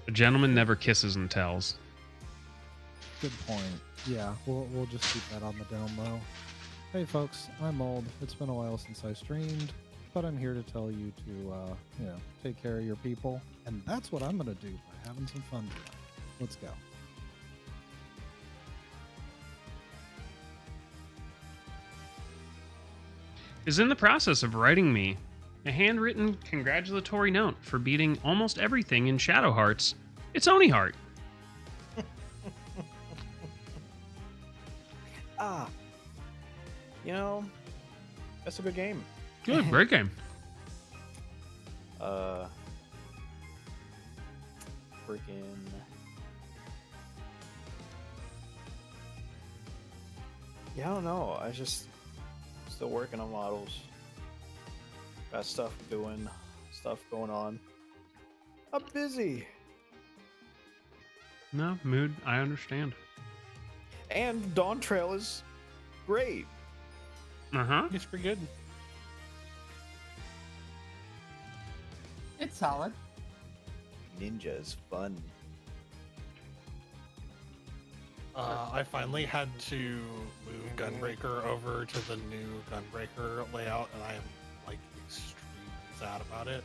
A gentleman never kisses and tells. Good point. Yeah, we'll just keep that on the down low. Hey folks, I'm old. It's been a while since I streamed, but I'm here to tell you to, take care of your people, and that's what I'm gonna do by having some fun tonight. Let's go. Is in the process of writing me a handwritten congratulatory note for beating almost everything in Shadow Hearts. It's Oni Heart. That's a good game. Good, great game. Freaking. Yeah, I don't know. I just still working on models. Got stuff going on. I'm busy. No, mood, I understand. And Dawn Trail is great. Uh-huh. It's pretty good. It's solid. Ninja is fun. I finally had to move Gunbreaker over to the new Gunbreaker layout, and I am like extremely sad about it.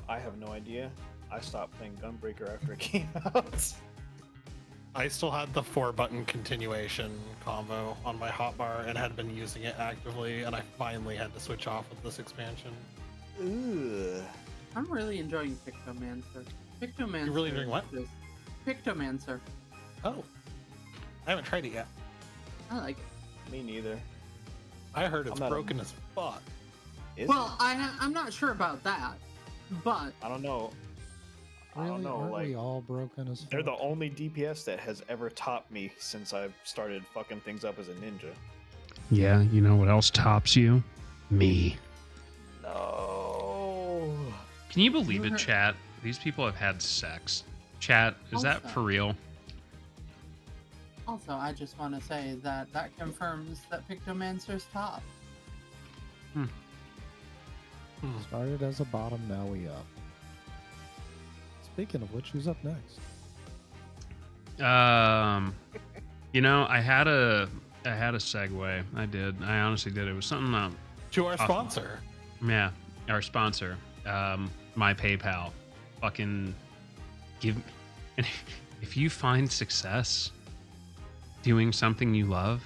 I have no idea. I stopped playing Gunbreaker after it came out. I still had the 4-button continuation combo on my hotbar and had been using it actively, and I finally had to switch off with this expansion. Ugh. I'm really enjoying Pictomancer. Pictomancer. You're really enjoying what? Pictomancer. Oh, I haven't tried it yet. I like it. Me neither. I heard it's I'm not broken as fuck. Is Well, it? I'm not sure about that, but I don't know. I Really? don't know. Aren't Like, we all broken as they're fuck? the only DPS that has ever topped me since I've started fucking things up as a ninja. Yeah, you know what else tops you? Me. No. Can you believe it, chat? These people have had sex. Chat, is that Also- for real? also I just want to say that confirms that Pictomancer's top. Started as a bottom, now we up. Speaking of which, who's up next? I had a segue. I did. I honestly did. It was something. To our Awesome. sponsor. Yeah, our sponsor, my PayPal. Fucking give. And if you find success doing something you love,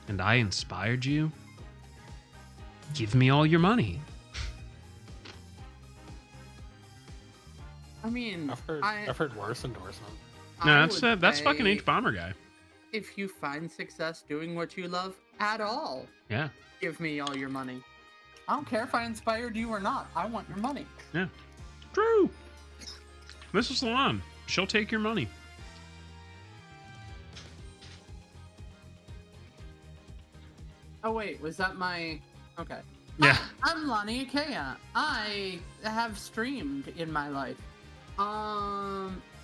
and I inspired you, give me all your money. I mean, I've heard worse endorsements. No, I that's would fucking say H Bomber guy. If you find success doing what you love at all, Yeah, give me all your money. I don't care if I inspired you or not. I want your money. yeah. True. Mrs. Salon, she'll take your money. Oh wait, was that my? Okay. Yeah. I'm Lonnie Ikea. I have streamed in my life.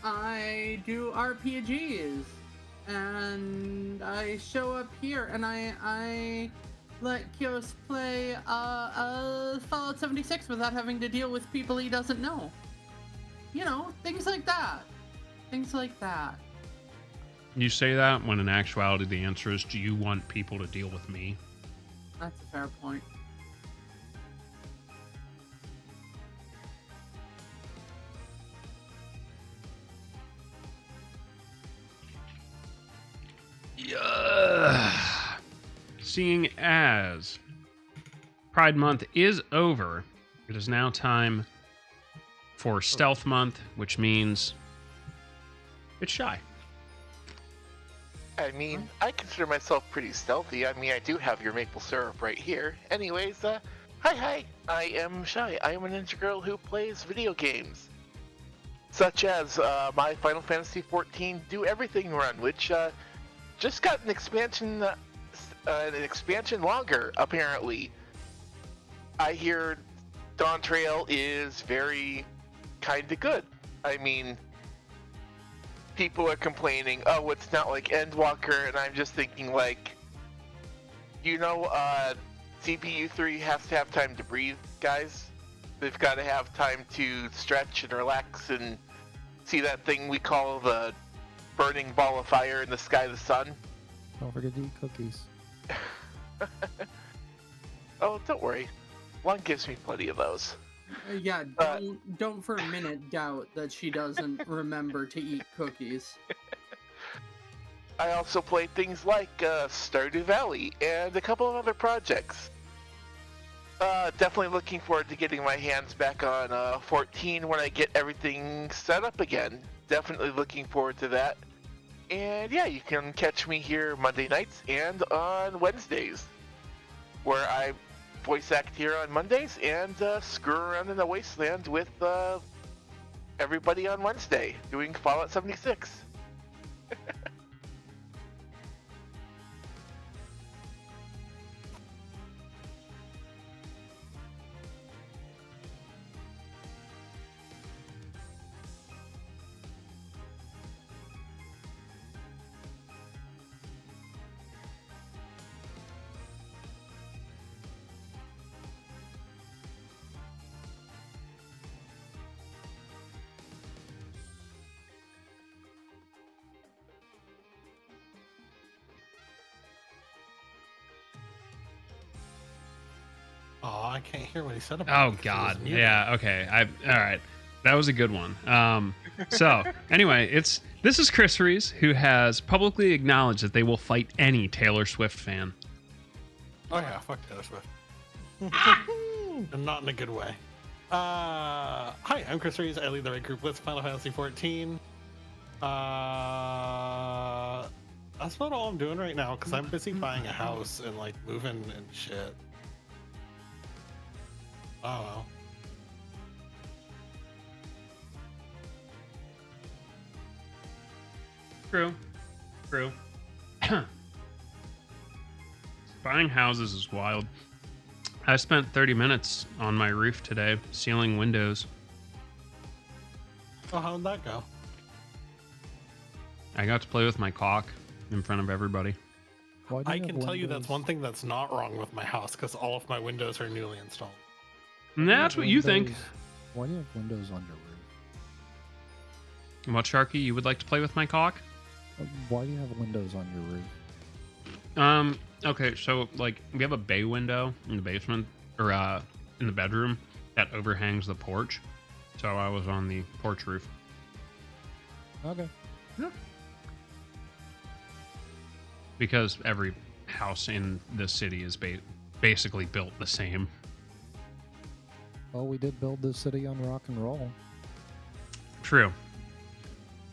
I do RPGs, and I show up here, and I let Kios play Fallout 76 without having to deal with people he doesn't know. You know, things like that. Things like that. You say that when in actuality the answer is, do you want people to deal with me? That's a fair point. Yeah. Seeing as Pride Month is over, it is now time for Stealth Month, which means it's Shy. I mean, I consider myself pretty stealthy. I mean, I do have your maple syrup right here. Anyways, hi, I am Shy. I am a ninja girl who plays video games. Such as my Final Fantasy XIV Do Everything run, which just got an expansion longer, apparently. I hear Dawn Trail is very kinda good. I mean, people are complaining, oh, it's not like Endwalker, and I'm just thinking, like, CPU 3 has to have time to breathe, guys. They've got to have time to stretch and relax and see that thing we call the burning ball of fire in the sky, the sun. Don't forget to eat cookies. Oh, don't worry. Lon gives me plenty of those. Yeah, don't for a minute doubt that she doesn't remember to eat cookies. I also played things like Stardew Valley and a couple of other projects. Definitely looking forward to getting my hands back on 14 when I get everything set up again. Definitely looking forward to that. And yeah, you can catch me here Monday nights and on Wednesdays, where I voice act here on Mondays and screw around in the wasteland with everybody on Wednesday doing Fallout 76. Oh, I can't hear what he said about Oh it 'cause he was God. muted. Yeah. Okay. All right. That was a good one. So anyway, this is Chris Rees, who has publicly acknowledged that they will fight any Taylor Swift fan. Oh yeah, fuck Taylor Swift. And not in a good way. Hi, I'm Chris Rees. I lead the raid group with Final Fantasy 14. That's about all I'm doing right now because I'm busy buying a house and like moving and shit. I don't know. True. Buying houses is wild. I spent 30 minutes on my roof today sealing windows. Oh, how'd that go? I got to play with my cock in front of everybody. Why do I you have can tell you that's windows- one thing that's not wrong with my house because all of my windows are newly installed. And that's what you think. windows- Why do you have windows on your roof? What, Sharky? You would like to play with my cock? Why do you have windows on your roof? Okay, so like we have a bay window in the basement or in the bedroom that overhangs the porch. So I was on the porch roof. Okay. Because every house in this city is basically built the same. Well, we did build this city on rock and roll. True.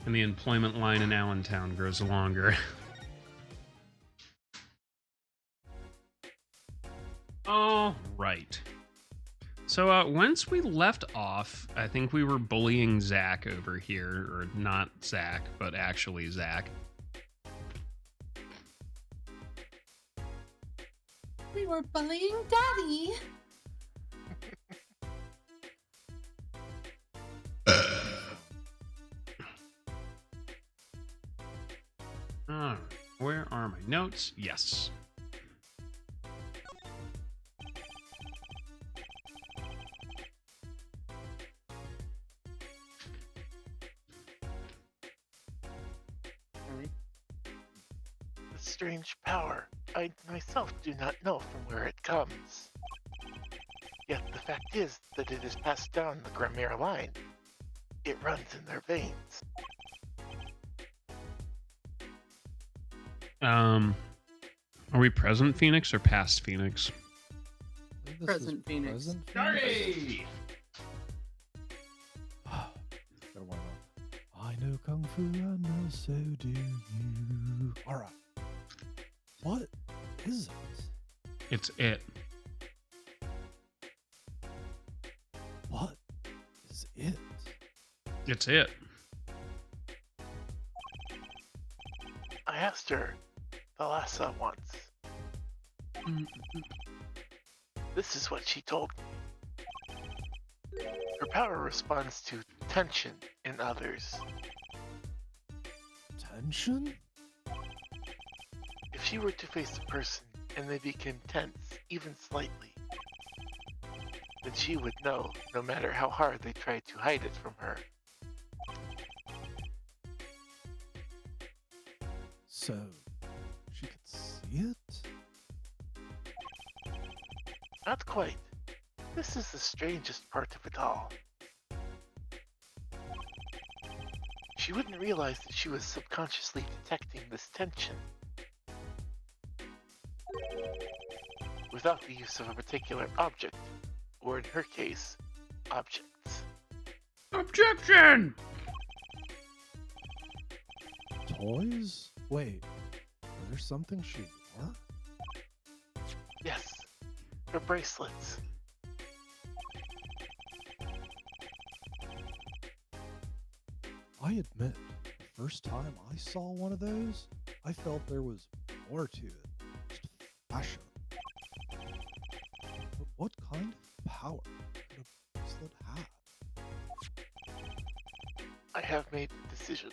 And the employment line in Allentown grows longer. All right. So once we left off, I think we were bullying Zach over here, or not Zach, but actually Zach. We were bullying Daddy. Where are my notes? Yes. The strange power. I myself do not know from where it comes. Yet the fact is that it is passed down the Grimir line. It runs in their veins. Are we present Phoenix or past Phoenix? I think this Present is Phoenix. Present Phoenix. Gotta warm up. I know Kung Fu and so do you. Alright. What is it? It's it. What is it? It's it. I asked her, Thalassa, once. This is what she told me. Her power responds to tension in others. Tension? If she were to face a person and they became tense, even slightly, then she would know, no matter how hard they tried to hide it from her. So, she could see it? Not quite. This is the strangest part of it all. She wouldn't realize that she was subconsciously detecting this tension. Without the use of a particular object, or in her case, objects. Objection! Toys? Wait, are there something she wore? Yes, her bracelets. I admit, the first time I saw one of those, I felt there was more to it than just fashion. But what kind of power could a bracelet have? I have made the decision.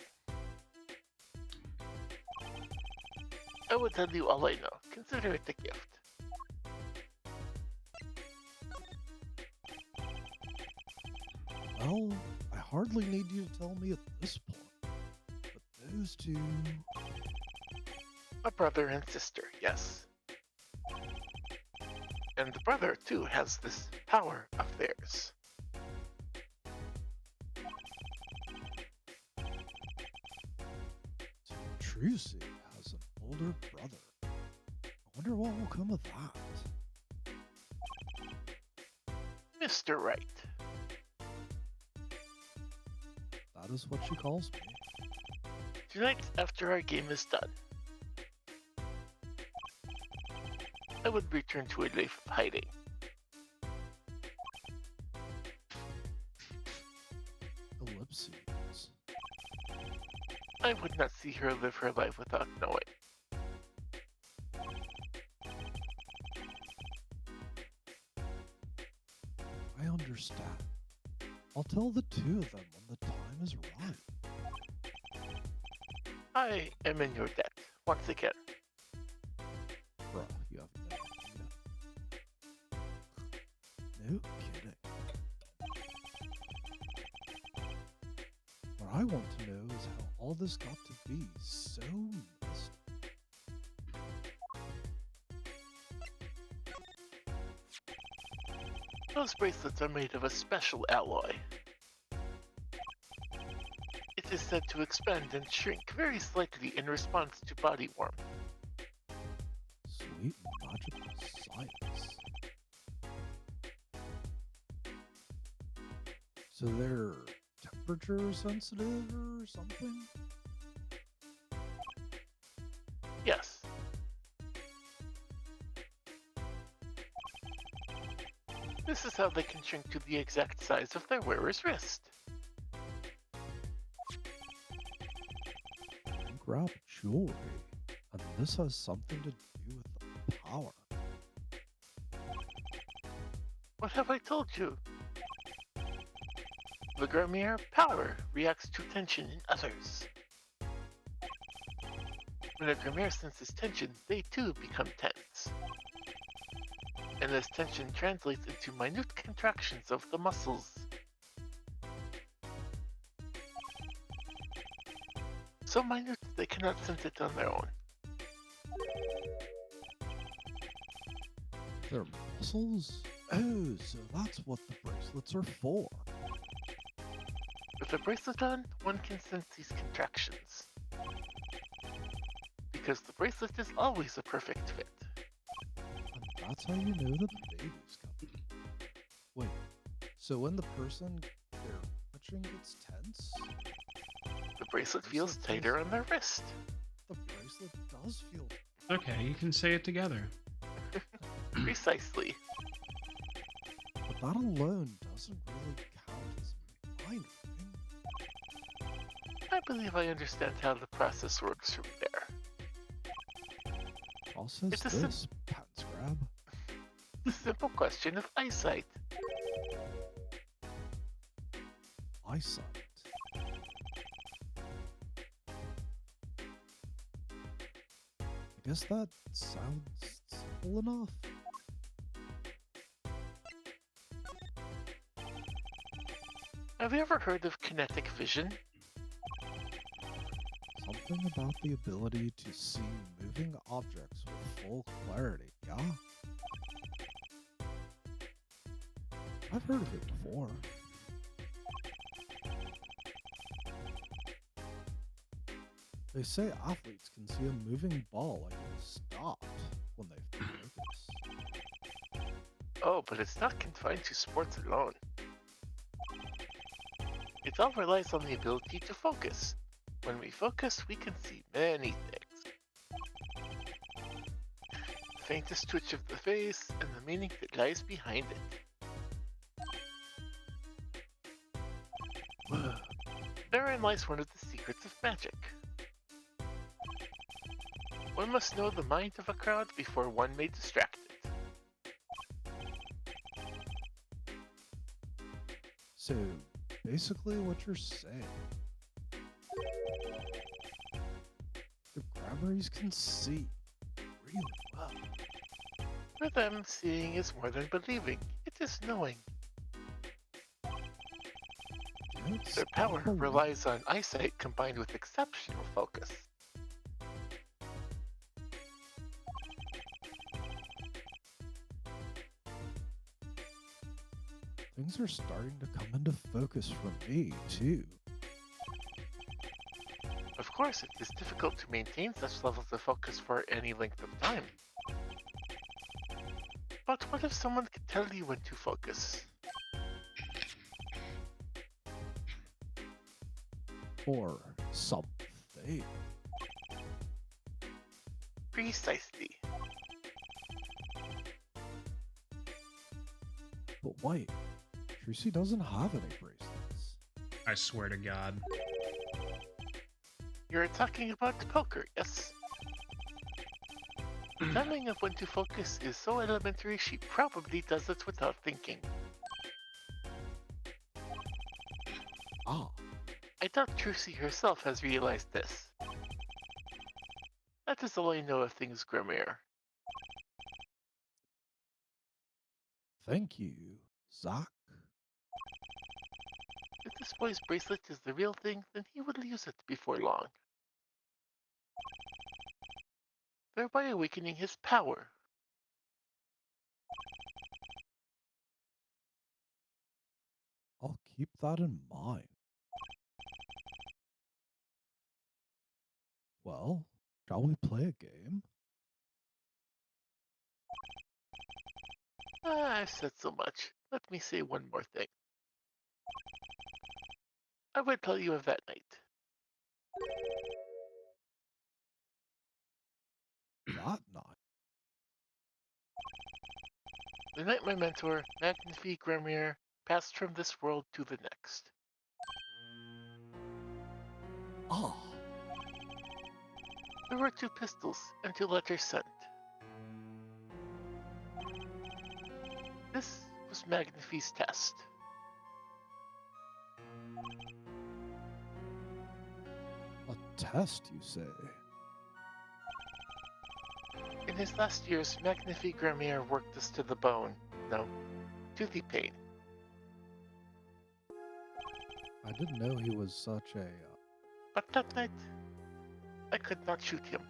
I will tell you all I know. Consider it a gift. Well, I hardly need you to tell me at this point. But those two... A brother and sister, yes. And the brother, too, has this power of theirs. So Trucy has an older brother. I wonder what will come of that. Mr. Right. That is what she calls me. Tonight, after our game is done, I would return to a life of hiding. Ellipses. I would not see her live her life without knowing. I understand. I'll tell the two of them when the time is right. I am in your debt, once again. Bruh, you have no idea. No kidding. What I want to know is how all this got to be so messed up. Those bracelets are made of a special alloy. It is said to expand and shrink very slightly in response to body warmth. Sweet magical science. So they're temperature sensitive or something? Yes. This is how they can shrink to the exact size of their wearer's wrist. Grab jewelry. And this has something to do with the power. What have I told you? The Grimier power reacts to tension in others. When a Grimier senses tension, they too become tense. And this tension translates into minute contractions of the muscles. So minute they cannot sense it on their own. Their muscles? Oh, so that's what the bracelets are for. With a bracelet on, one can sense these contractions. Because the bracelet is always a perfect fit. And that's how you know the baby's coming. Wait, so when the person they're touching gets tense, The bracelet feels tighter on their wrist. the bracelet does feel... Okay, you can say it together. Precisely. But that alone doesn't really count as mind reading. I believe I understand how the process works from there. Process It's a sim- this, pants grab. The simple question of eyesight. Eyesight. I guess that sounds simple enough. Have you ever heard of kinetic vision? Something about the ability to see moving objects with full clarity, yeah? I've heard of it before. They say athletes can see a moving ball like it's stopped when they focus. Oh, but it's not confined to sports alone. It all relies on the ability to focus. When we focus, we can see many things. The faintest twitch of the face and the meaning that lies behind it. Therein lies one of the secrets of magic. One must know the mind of a crowd before one may distract it. So, basically what you're saying, the Grammarys can see really well. For them, seeing is more than believing. It is knowing. That's Their power unbelievable. relies on eyesight combined with exceptional focus. Things are starting to come into focus for me, too. Of course, it is difficult to maintain such levels of focus for any length of time. But what if someone could tell you when to focus? Or something. Precisely. But wait, Tracy doesn't have any bracelets. I swear to God. You're talking about poker, yes? The telling of when to focus is so elementary she probably does it without thinking. Ah, I doubt Trucy herself has realized this. That is all I know of things Grimir. thank you, Zach. If this boy's bracelet is the real thing, then he will use it before long. Thereby awakening his power. I'll keep that in mind. Well, shall we play a game? I've said so much. Let me say one more thing. I would tell you of that night. That night. The night my mentor, Magnifi Grimir, passed from this world to the next. Ah, There were 2 pistols and 2 letters sent. This was Magnifi's test. a test, you say? In his last years, Magnifi Grimir worked us to the bone. No, to the pain. I didn't know he was such a... But that night, I could not shoot him.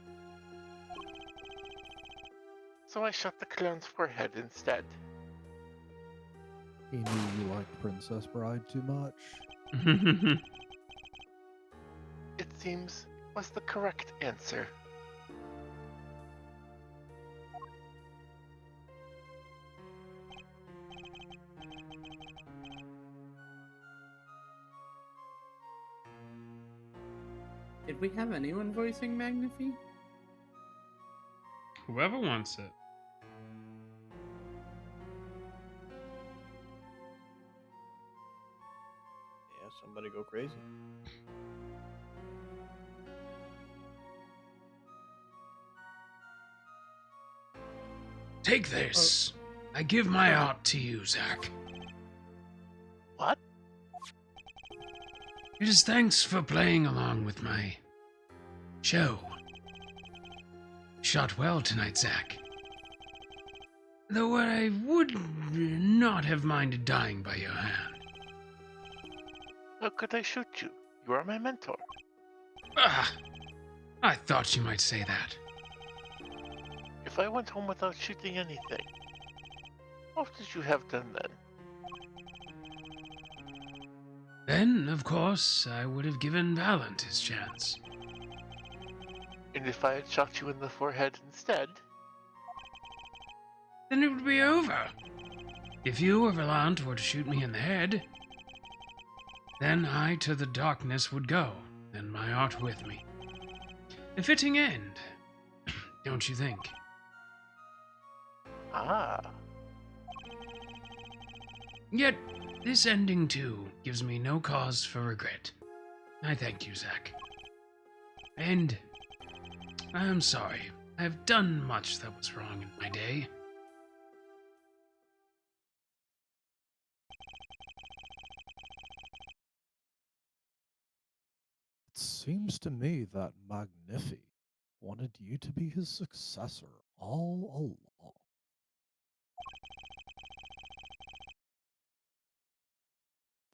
So I shot the clown's forehead instead. he knew you liked Princess Bride too much. It seems was the correct answer. Did we have anyone voicing Magnifi? Whoever wants it. Yeah, somebody go crazy. Take this. I give my art to you, Zach. What? It is thanks for playing along with my show. Shot well tonight, Zach. Though I would not have minded dying by your hand. How could I shoot you? You are my mentor. Ah, I thought you might say that. If I went home without shooting anything, what would you have done then? Then, of course, I would have given Valent his chance. And if I had shot you in the forehead instead? Then it would be over. If you or Valant were to shoot me in the head, then I to the darkness would go, and my art with me. A fitting end, don't you think? Ah, Yet, this ending too gives me no cause for regret. I thank you, Zack. And I am sorry. I have done much that was wrong in my day. It seems to me that Magnifi wanted you to be his successor all along.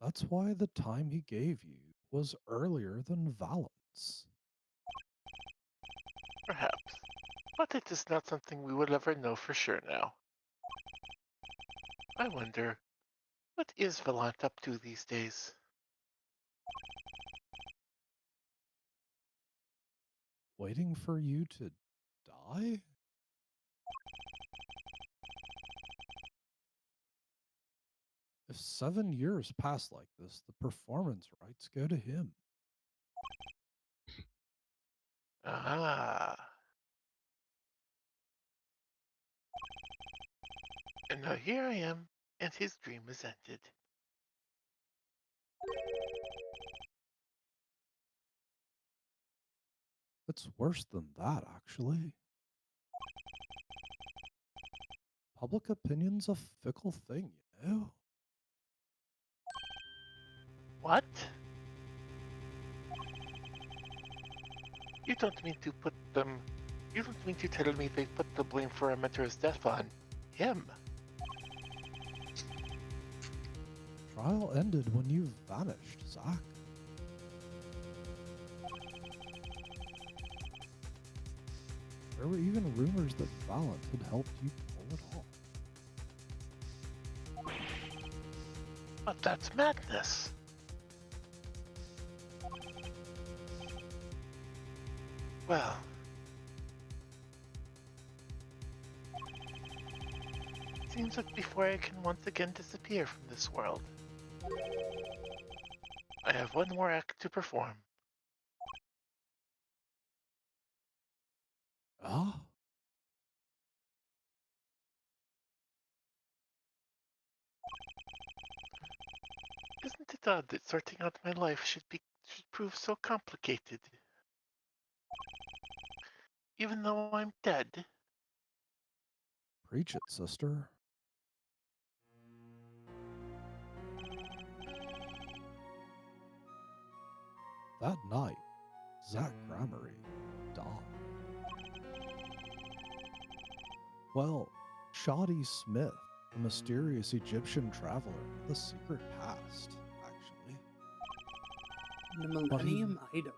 That's why the time he gave you was earlier than Valent's. perhaps. But it is not something we will ever know for sure now. I wonder, what is Valant up to these days? Waiting for you to die? If 7 years pass like this, the performance rights go to him. Ah. And now here I am, and his dream is ended. It's worse than that, actually. Public opinion's a fickle thing, you know? What? You don't mean to put them. You don't mean to tell me they put the blame for our mentor's death on him? Trial ended when you vanished, Zack. There were even rumors that Valent had helped you pull it off. But that's madness. Well. Seems like before I can once again disappear from this world, I have one more act to perform. Ah? Isn't it odd that sorting out my life should prove so complicated? Even though I'm dead. Preach it, sister. That night, Zack Gramarye died. Well, Shoddy Smith, a mysterious Egyptian traveler with a secret past, actually. The Millennium Item.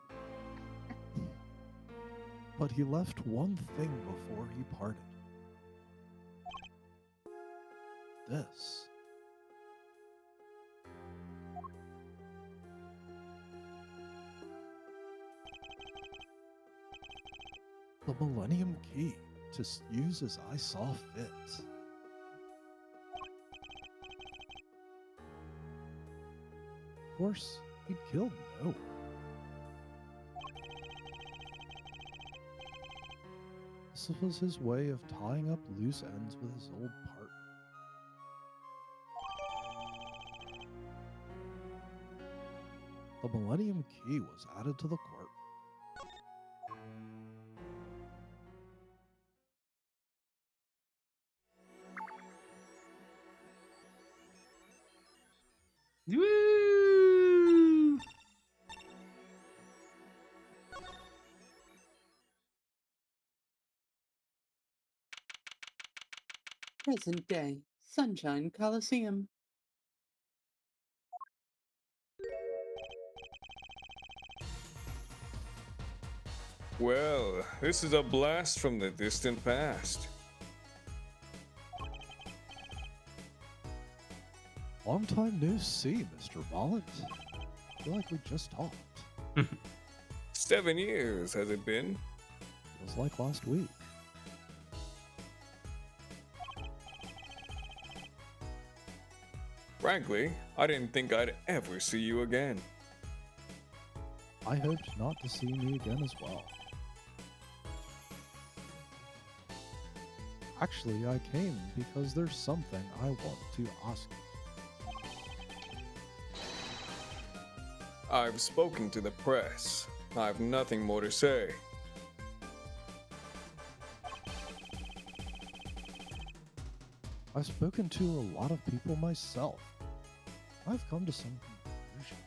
But he left one thing before he parted. This. The Millennium Key to use as I saw fit. Of course, he'd killed no one. This was his way of tying up loose ends with his old partner. The Millennium Key was added to the court. Woo! Present day. Sunshine Coliseum. Well, this is a blast from the distant past. Long time no see, Mr. Wallet. I feel like we just talked. 7 years, has it been? Feels like last week. Frankly, I didn't think I'd ever see you again. I hoped not to see me again as well. Actually, I came because there's something I want to ask you. I've spoken to the press. I've nothing more to say. I've spoken to a lot of people myself. I've come to some conclusions.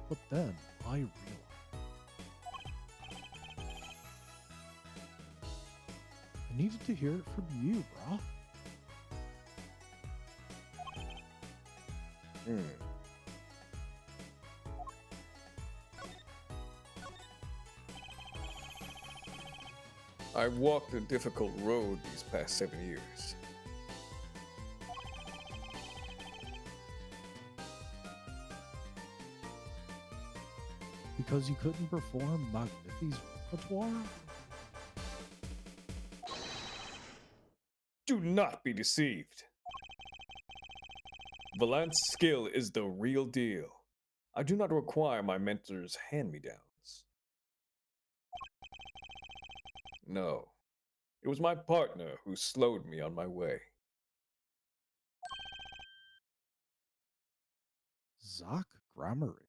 But then I realized I needed to hear it from you, brah. I've walked a difficult road these past 7 years. Because you couldn't perform Magnifi's repertoire? Do not be deceived. Valant's skill is the real deal. I do not require my mentor's hand-me-downs. No, it was my partner who slowed me on my way. Zach Grammary.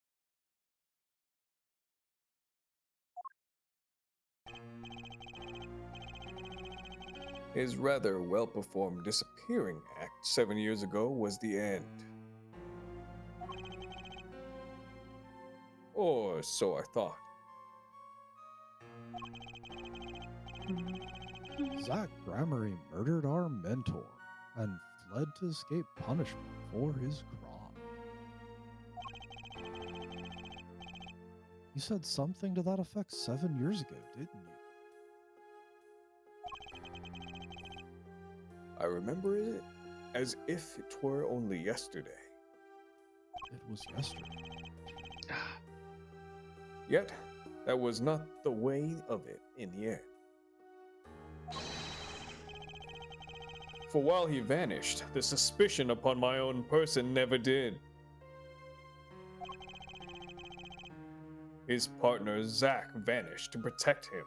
His rather well-performed disappearing act 7 years ago was the end. Or so I thought. Zach Grammary murdered our mentor and fled to escape punishment for his crime. You said something to that effect 7 years ago, didn't you? I remember it as if it were only yesterday. It was yesterday. Yet, that was not the way of it in the end. For while he vanished, the suspicion upon my own person never did. His partner Zach vanished to protect him.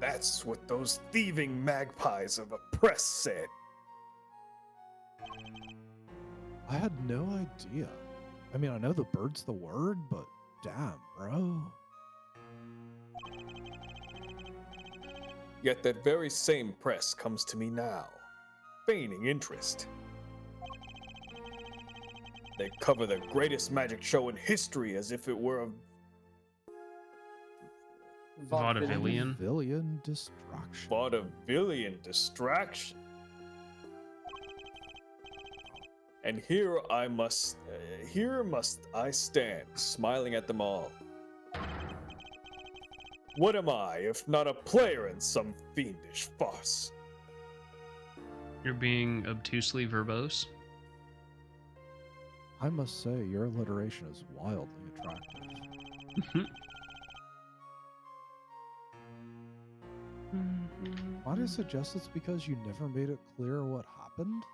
That's what those thieving magpies of a press said. I had no idea. I mean, I know the bird's the word, but damn, bro. Yet that very same press comes to me now, feigning interest. They cover the greatest magic show in history as if it were a Vaudevillian. Vaudevillian distraction. vaudevillian distraction. And here must I stand, smiling at them all. What am I, if not a player in some fiendish farce? You're being obtusely verbose. I must say, your alliteration is wildly attractive. Might I suggest it's because you never made it clear what happened?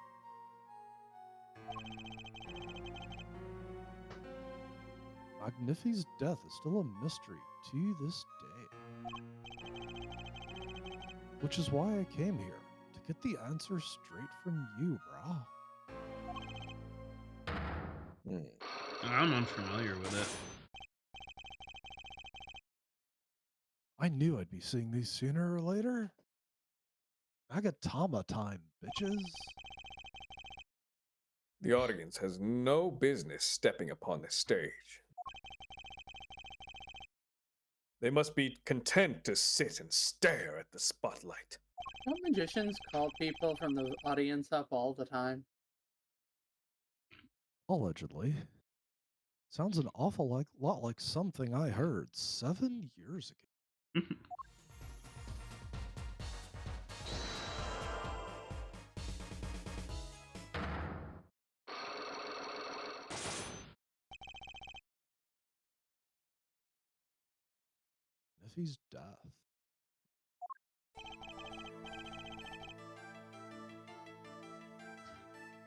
Magnifi's death is still a mystery to this day. Which is why I came here, to get the answer straight from you, brah. I'm unfamiliar with it. I knew I'd be seeing these sooner or later. Magatama time, bitches. The audience has no business stepping upon the stage. They must be content to sit and stare at the spotlight. Don't magicians call people from the audience up all the time? Allegedly. Sounds an awful lot like something I heard 7 years ago. Niffy's death.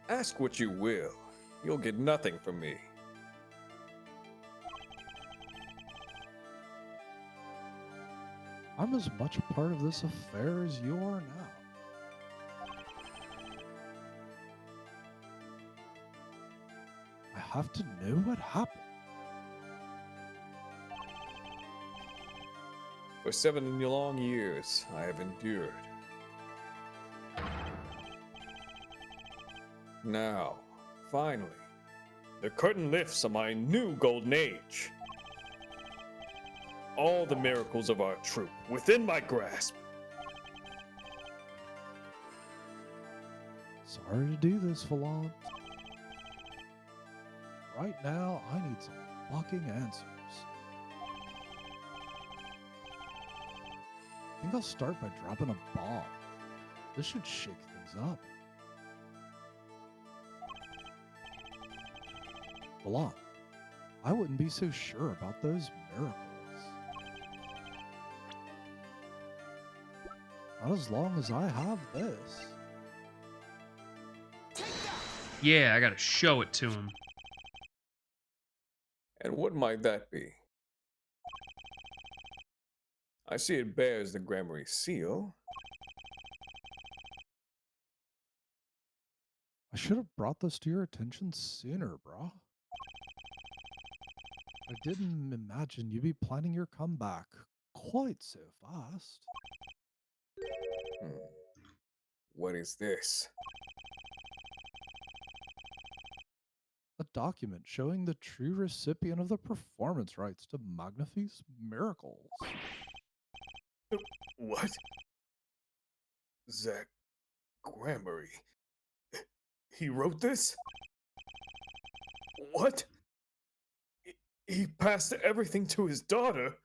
Ask what you will. You'll get nothing from me. I'm as much a part of this affair as you are now. I have to know what happened. For 7 long years, I have endured. Now, finally, the curtain lifts on my new golden age. All the miracles of our troop within my grasp. Sorry to do this, Volant. Right now, I need some fucking answers. I think I'll start by dropping a bomb. This should shake things up. Volant, I wouldn't be so sure about those miracles. Not as long as I have this. Yeah, I gotta show it to him. And what might that be? I see it bears the Grammary seal. I should have brought this to your attention sooner, brah. I didn't imagine you'd be planning your comeback quite so fast. What is this? A document showing the true recipient of the performance rights to Magnifi's miracles. What? Zach Grammary. He wrote this? What? He passed everything to his daughter?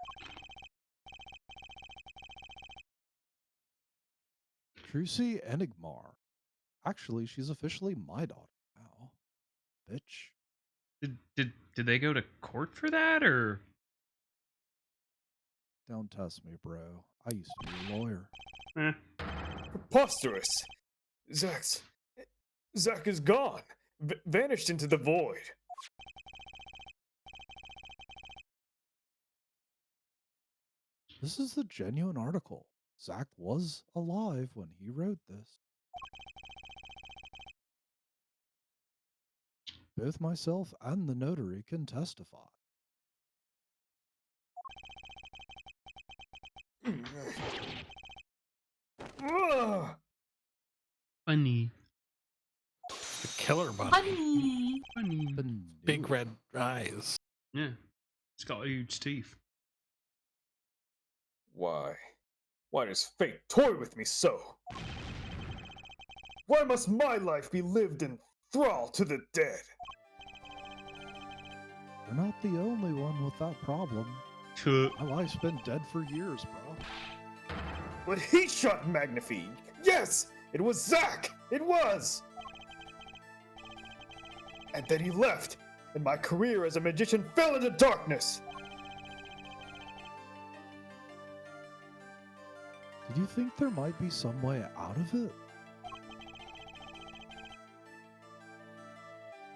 Trucy Enigmar. Actually, she's officially my daughter now. Bitch. Did they go to court for that, or? Don't test me, bro. I used to be a lawyer. Eh. Preposterous! Zach is gone. Vanished into the void. This is the genuine article. Zach was alive when he wrote this. Both myself and the notary can testify. Funny. The killer bunny. Funny. Funny. The Big new- red eyes. Yeah. It's got huge teeth. Why? Why does fate toy with me so? Why must my life be lived in thrall to the dead? You're not the only one with that problem. My life's been dead for years, bro. But he shot Magnifi. Yes, it was Zach. It was. And then he left, and my career as a magician fell into darkness. Did you think there might be some way out of it?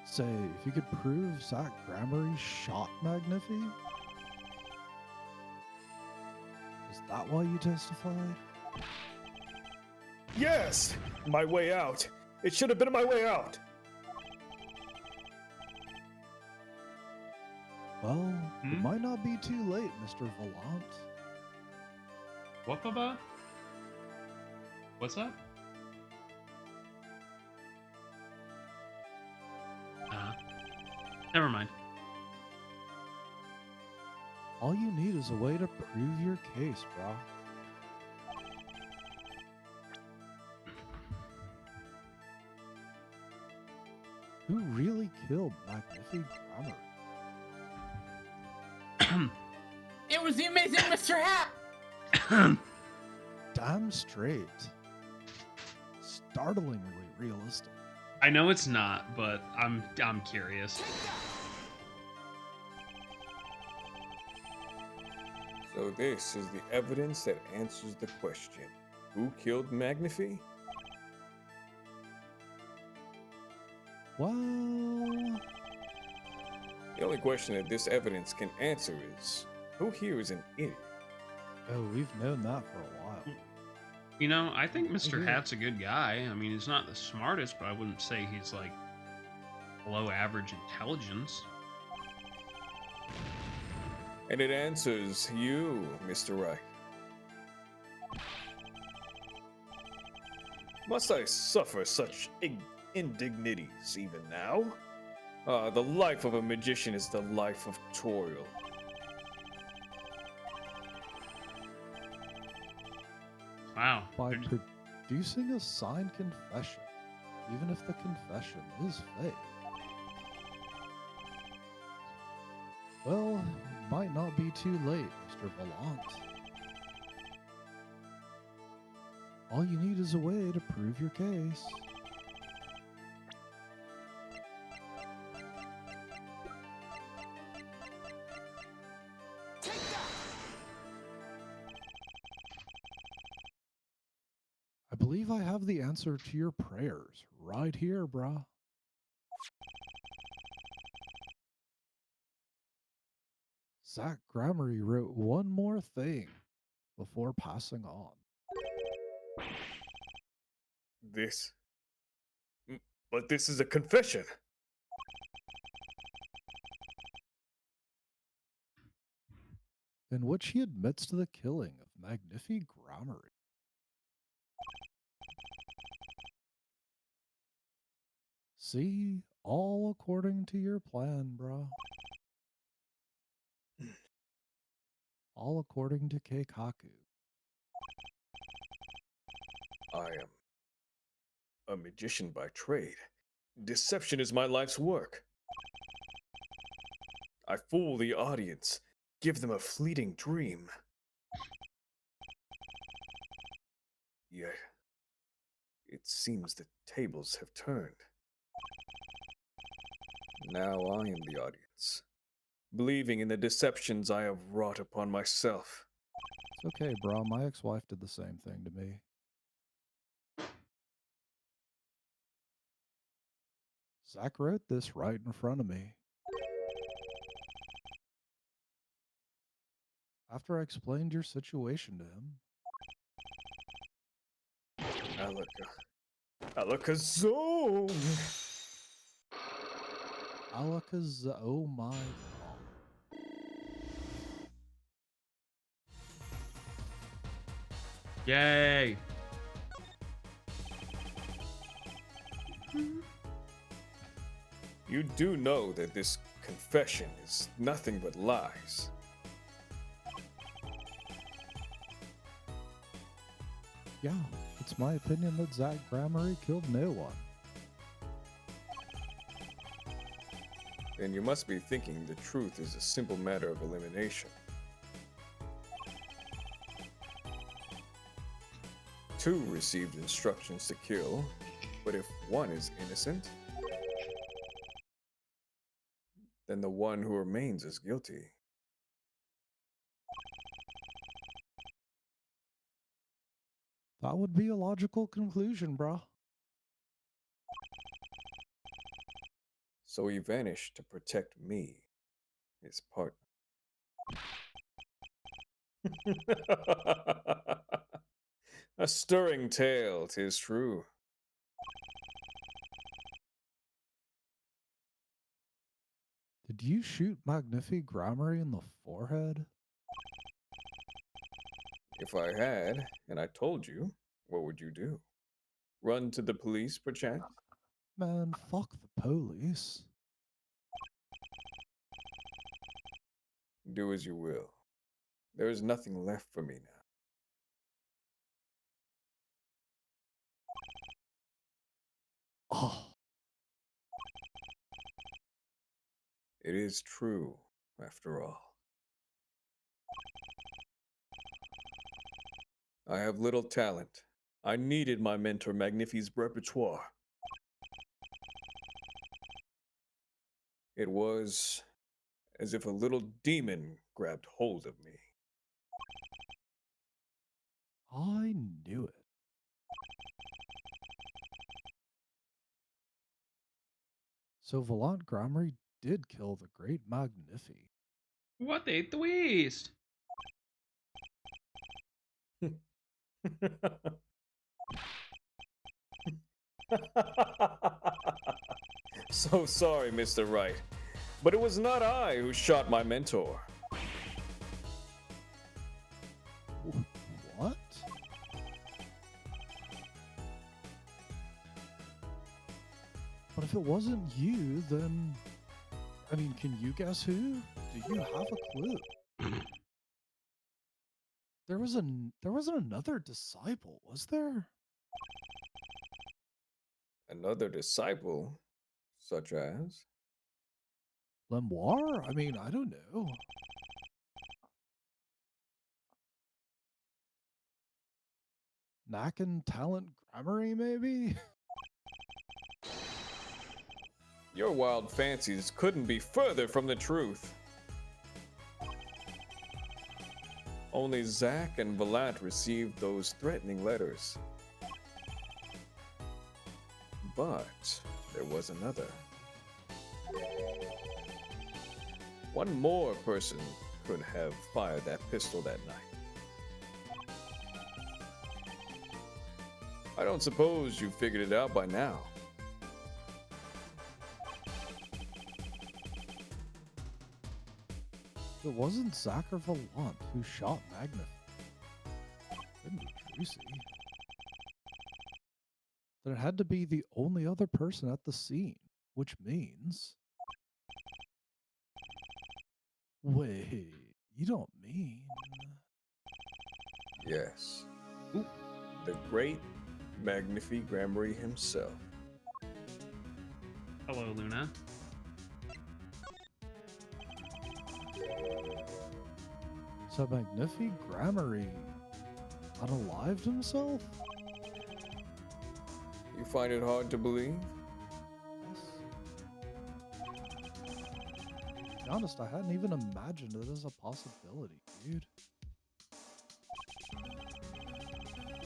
Say, if you could prove Zach Grammary shot Magnifi? Is that why you testified? Yes, my way out. It should have been my way out. Well, it might not be too late, Mr. Volant. What, Baba? What's up? Never mind. All you need is a way to prove your case, brah. Who really killed Magnifi Grammar? It was the amazing Mr. Hat. Damn straight. Startlingly realistic. I know it's not, but I'm curious. So this is the evidence that answers the question. Who killed Magnifi? Well, The only question that this evidence can answer is, who here is an idiot? oh, we've known that for a while. You know, I think Mr. agree. Hat's a good guy. I mean, he's not the smartest, but I wouldn't say he's like below average intelligence. And it answers you, Mr. Right. Must I suffer such indignities even now? The life of a magician is the life of toil. Wow. By They're- producing a signed confession, even if the confession is fake. Well, it might not be too late, Mr. Valant. All you need is a way to prove your case. I believe I have the answer to your prayers right here, brah. Zach Grammary wrote one more thing before passing on. This. But this is a confession. In which he admits to the killing of Magnifi Grammary. See, all according to your plan, bruh. All according to Keikaku. I am a magician by trade. Deception is my life's work. I fool the audience, give them a fleeting dream. Yet, it seems the tables have turned. Now I am the audience, believing in the deceptions I have wrought upon myself. It's okay, bruh. My ex-wife did the same thing to me. Zach wrote this right in front of me. After I explained your situation to him, Alakazam! oh my god. Yay! You do know that this confession is nothing but lies. Yeah, it's my opinion that Zach Grammary killed no one. Then you must be thinking the truth is a simple matter of elimination. Two received instructions to kill, but if one is innocent, then the one who remains is guilty. That would be a logical conclusion, bruh. So he vanished to protect me, his partner. A stirring tale, 'tis true. Did you shoot Magnifi Grammary in the forehead? If I had, and I told you, what would you do? Run to the police, perchance? Man, fuck the police. Do as you will. There is nothing left for me now. Oh. It is true, after all. I have little talent. I needed my mentor Magnifi's repertoire. It was as if a little demon grabbed hold of me. I knew it. So Volant Gramarye did kill the great Magnifi. What a twist! So sorry, Mr. Wright, but it was not I who shot my mentor. What? But if it wasn't you, then... I mean, can you guess who? Do you have a clue? There wasn't another disciple, was there? Another disciple, such as? Lemoire? I mean, I don't know. Nakan Talent Gramarye, maybe? Your wild fancies couldn't be further from the truth. Only Zack and Valant received those threatening letters. But there was another. One more person could have fired that pistol that night. I don't suppose you figured it out by now. It wasn't Zack or Volant who shot Magnif. Couldn't be Trucy. Then it had to be the only other person at the scene, which means... Wait, you don't mean... Yes. Ooh. The great Magnifi Gramarye himself. Hello, Luna. So Magnifi Gramarye unalived himself? You find it hard to believe? Yes. To be honest, I hadn't even imagined it as a possibility, dude.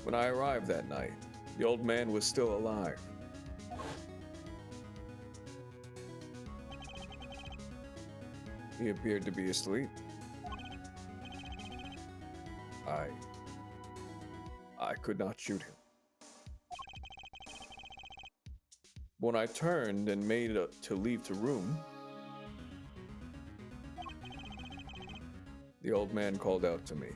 When I arrived that night, the old man was still alive. He appeared to be asleep. I could not shoot him. When I turned and made up to leave the room, the old man called out to me.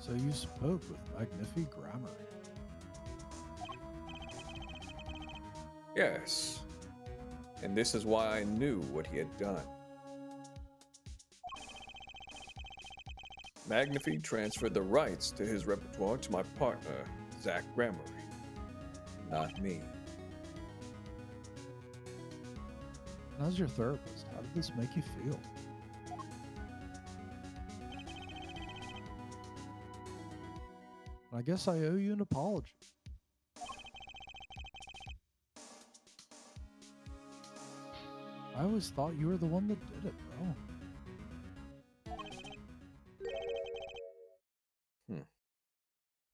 So you spoke with Magnifi Gramarye. Yes, and this is why I knew what he had done. Magnifi transferred the rights to his repertoire to my partner, Zack Gramarye, not me. And as your therapist, how did this make you feel? I guess I owe you an apology. I always thought you were the one that did it, bro.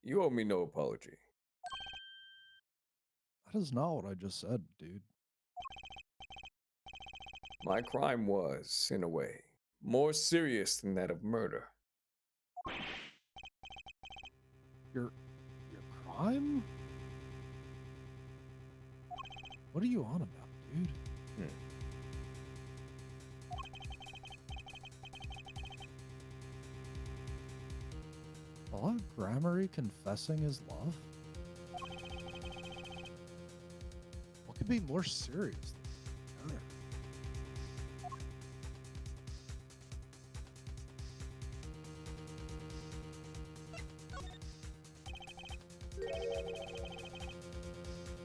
You owe me no apology. That is not what I just said, dude. My crime was, in a way, more serious than that of murder. Your crime? What are you on about, dude? Volant Gramarye confessing his love? What could be more serious than murder?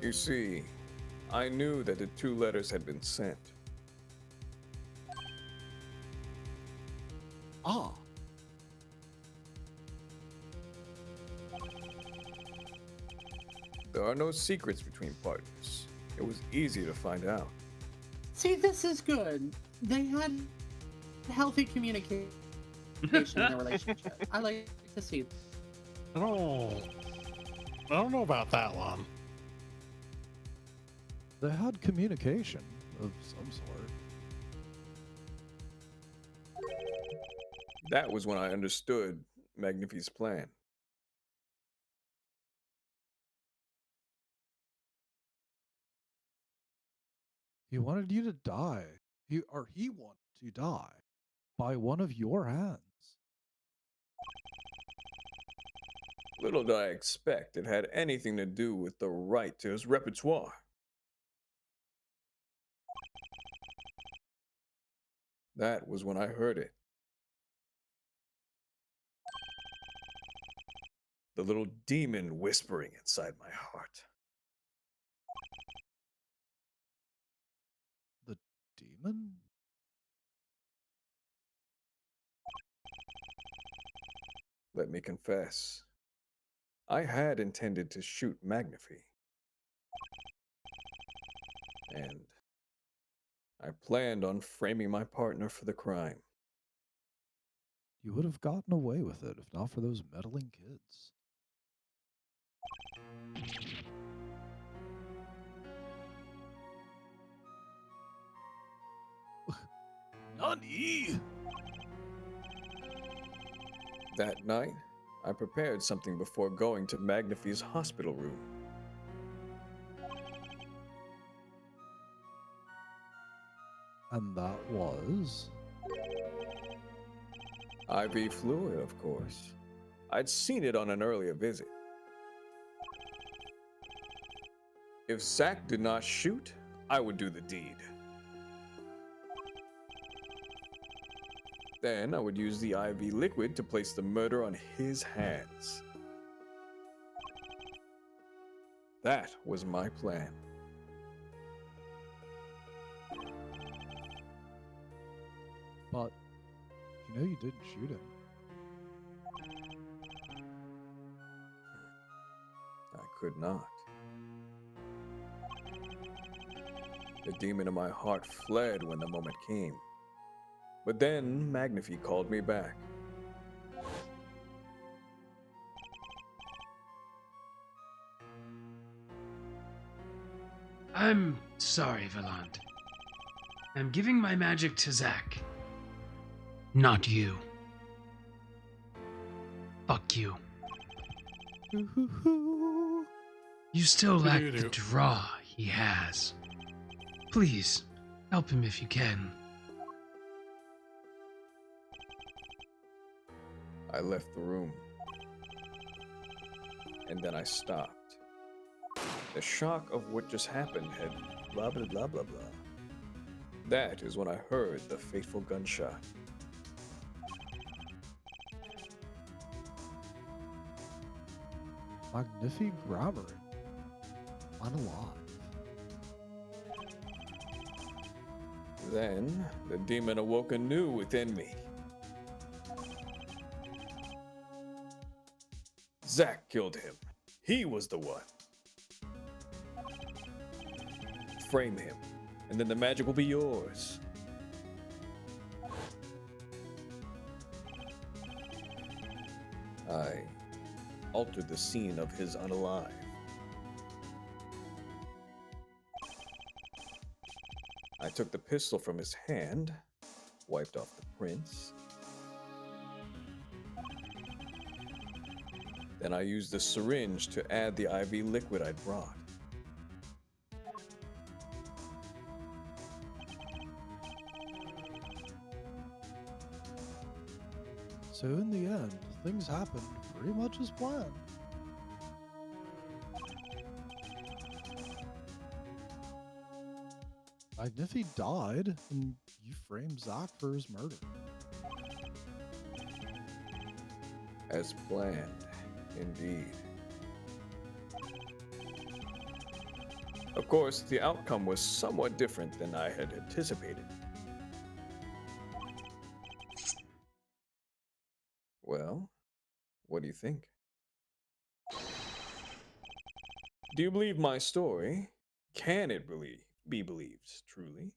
You see, I knew that the 2 letters had been sent. Ah, There are no secrets between partners. It was easy to find out. See, this is good. They had healthy communication in their relationship. I like to see. I don't know about that one. they had communication of some sort. That was when I understood Magnifi's plan. He wanted you to die. He wanted to die by one of your hands. Little did I expect it had anything to do with the right to his repertoire. That was when I heard it. The little demon whispering inside my heart. The demon? Let me confess. I had intended to shoot Magnifi. And I planned on framing my partner for the crime. You would have gotten away with it if not for those meddling kids. Nani? That night, I prepared something before going to Magnifi's hospital room. And that was. IV fluid, of course. I'd seen it on an earlier visit. If Zack did not shoot, I would do the deed. Then I would use the IV liquid to place the murder on his hands. That was my plan. But you know you didn't shoot him. I could not. The demon in my heart fled when the moment came. But then Magnifi called me back. I'm sorry, Valant. I'm giving my magic to Zack. Not you. Fuck you. You still lack the Doo-doo-doo. draw he has. Please, help him if you can. I left the room. And then I stopped. The shock of what just happened had blah blah blah blah blah. That is when I heard the fateful gunshot. Magnifi Grammar. Unalive. Then the demon awoke anew within me. Zack killed him. He was the one. Frame him, and then the magic will be yours. I altered the scene of his unalive. I took the pistol from his hand, wiped off the prints. Then I used the syringe to add the IV liquid I'd brought. So in the end, things happened pretty much as planned. Magnifi died, and you framed Zack for his murder. As planned, indeed. Of course, the outcome was somewhat different than I had anticipated. Well, what do you think? Do you believe my story? Can it be believed, truly?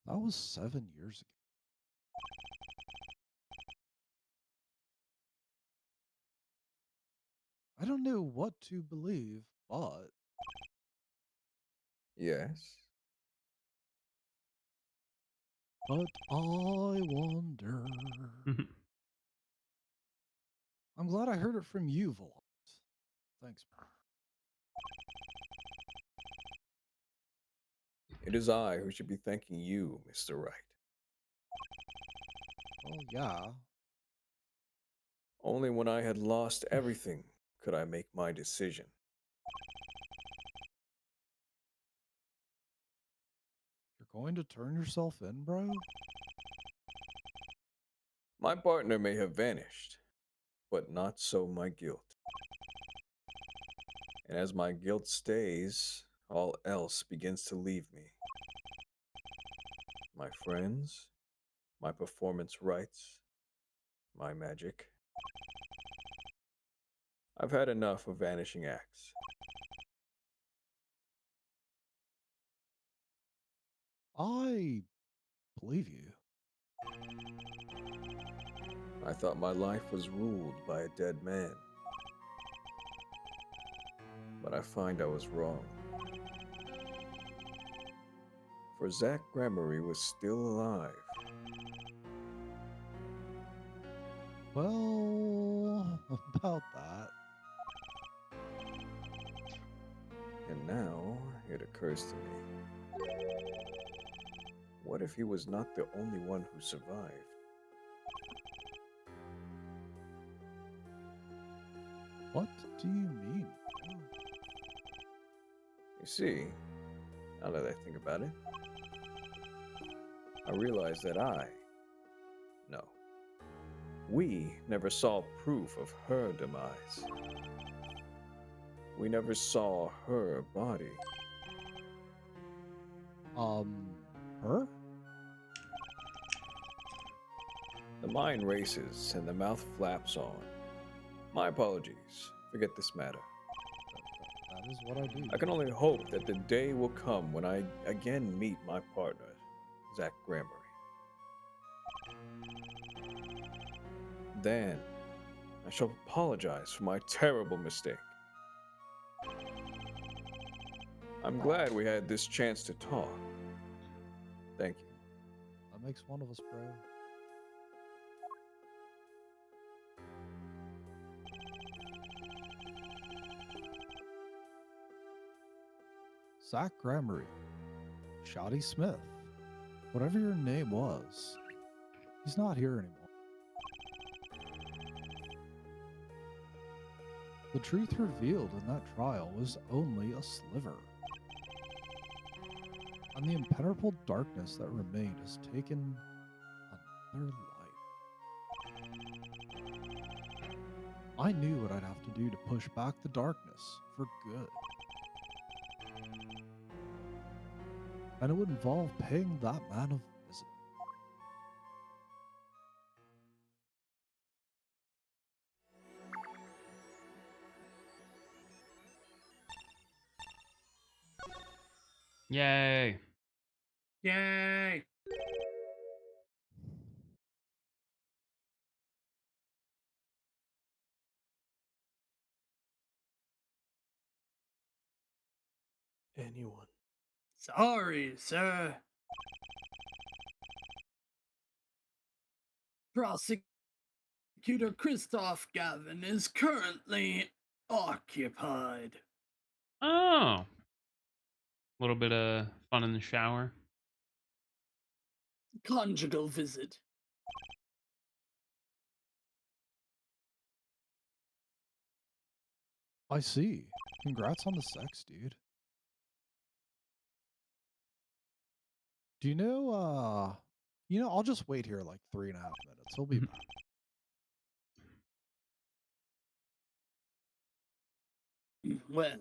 That was 7 years ago. I don't know what to believe, but Yes. I wonder. I'm glad I heard it from you, Volant. Thanks, bro. It is I who should be thanking you, Mr. Wright. Well, yeah. Only when I had lost everything could I make my decision. You're going to turn yourself in, bro? My partner may have vanished, but not so my guilt. And as my guilt stays, all else begins to leave me. My friends, my performance rights, my magic. I've had enough of vanishing acts. I believe you. I thought my life was ruled by a dead man. But I find I was wrong. For Zach Gramarye was still alive. Well, about that. And now it occurs to me. What if he was not the only one who survived? What do you mean? You see, now that I think about it, I realize that no, we never saw proof of her demise. We never saw her body. Her? The mind races and the mouth flaps on. My apologies. Forget this matter. That is what I do. I can only hope that the day will come when I again meet my partner, Zach Gramarye. Then, I shall apologize for my terrible mistake. I'm glad we had this chance to talk. Thank you. That makes one of us, bro. Zach Gramarye, Shoddy Smith, whatever your name was, he's not here anymore. The truth revealed in that trial was only a sliver. And the impenetrable darkness that remained has taken another life. I knew what I'd have to do to push back the darkness for good. And it would involve paying that man a visit. Yay. Yay! Anyone. Sorry, sir. Prosecutor Christoph Gavin is currently occupied. Oh. A little bit of fun in the shower. Conjugal visit. I see. Congrats on the sex, dude. Do I'll just wait here like 3.5 minutes. He'll be back. Well,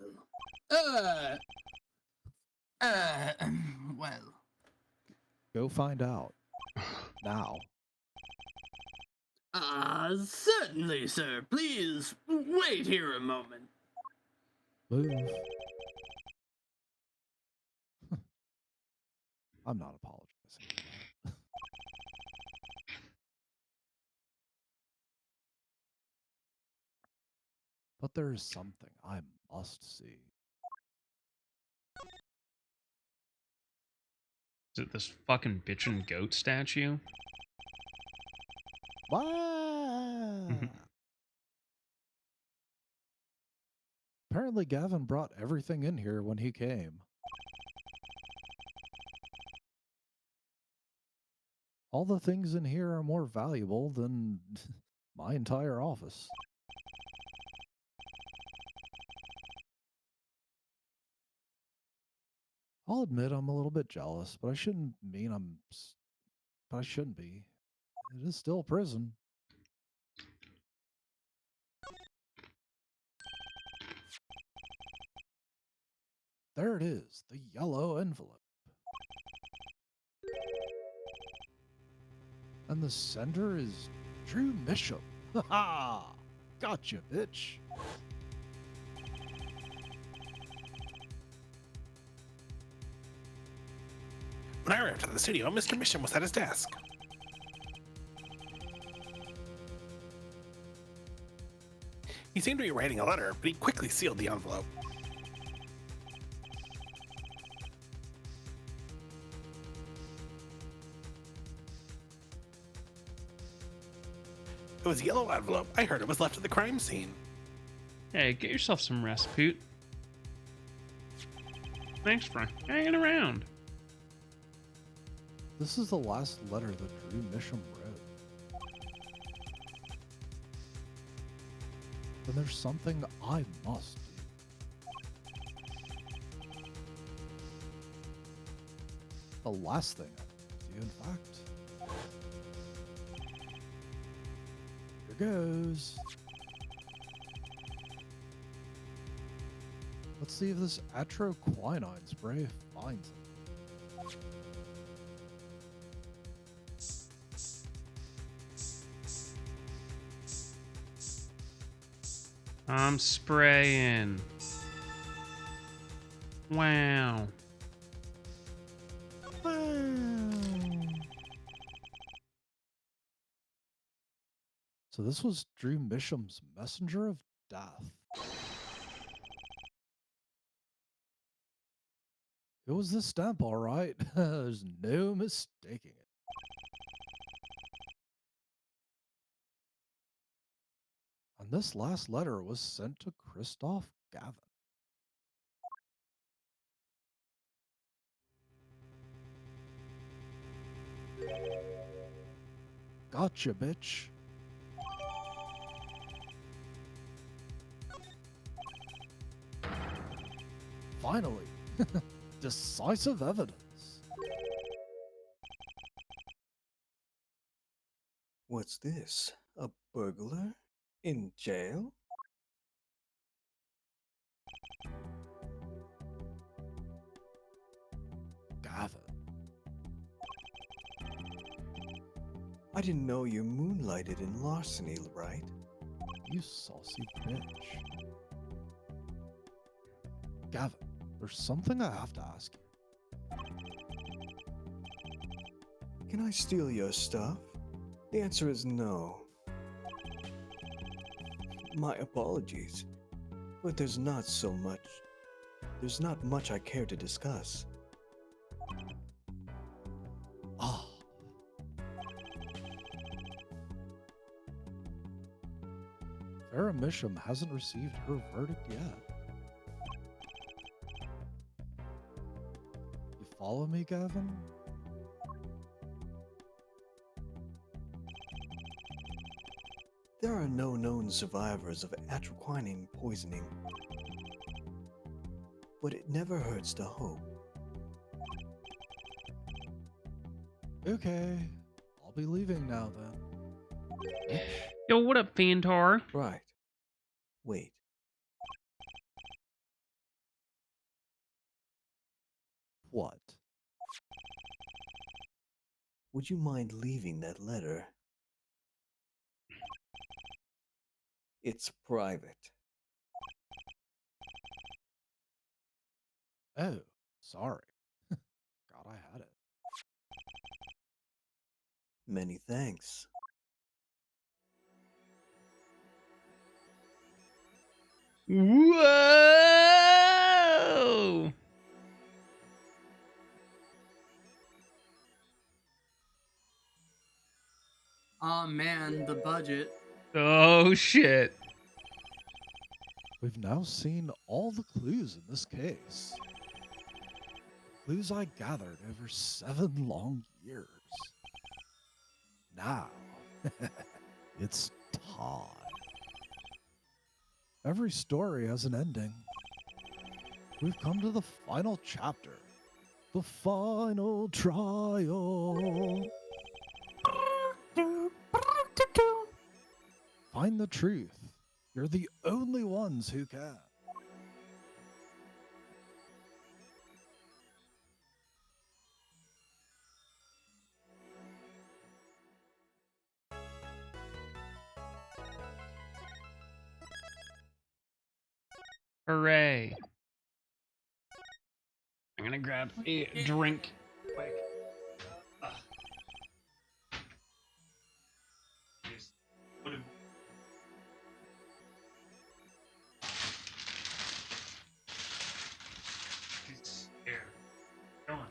uh, uh, well, Go find out. Now. certainly, sir. Please wait here a moment. Move. I'm not apologizing for that. But there is something I must see. Is it this fucking bitchin' goat statue? Wow. Apparently Gavin brought everything in here when he came. All the things in here are more valuable than my entire office. I'll admit I'm a little bit jealous, but I shouldn't mean but I shouldn't be. It is still prison. There it is, the yellow envelope. And the sender is Drew Misham. Ha ha! Gotcha, bitch. When I arrived at the studio, Mr. Mission was at his desk. He seemed to be writing a letter, but he quickly sealed the envelope. It was a yellow envelope. I heard it was left at the crime scene. Hey, get yourself some rest, Poot. Thanks for hanging around. This is the last letter that Drew Misham wrote. Then there's something I must do. The last thing I do, in fact. Here goes. Let's see if this atroquinine spray finds it. I'm spraying. Wow. So this was Drew Misham's messenger of death. It was this stamp, all right. There's no mistaking it. And this last letter was sent to Christoph Gavin. Gotcha, bitch. Finally, decisive evidence. What's this? A burglar? In jail? Gavin. I didn't know you moonlighted in larceny, right? You saucy bitch. Gavin, there's something I have to ask you. Can I steal your stuff? The answer is no. My apologies, but there's not much I care to discuss. Ah. Farrah Misham hasn't received her verdict yet. You follow me, Gavin? There are no known survivors of atroquinine poisoning, but it never hurts to hope. Okay, I'll be leaving now then. Yo, what up, Fantar? Right. Wait. What? Would you mind leaving that letter? It's private. Oh, sorry. God, I had it. Many thanks. Whoa! Oh man, the budget. Oh shit. We've now seen all the clues in this case. Clues I gathered over 7 long years. Now, it's time. Every story has an ending. We've come to the final chapter. The final trial. Find the truth. You're the only ones who can. Hooray. I'm gonna grab a drink quick. Ugh. Just put him- He's scared. Come on.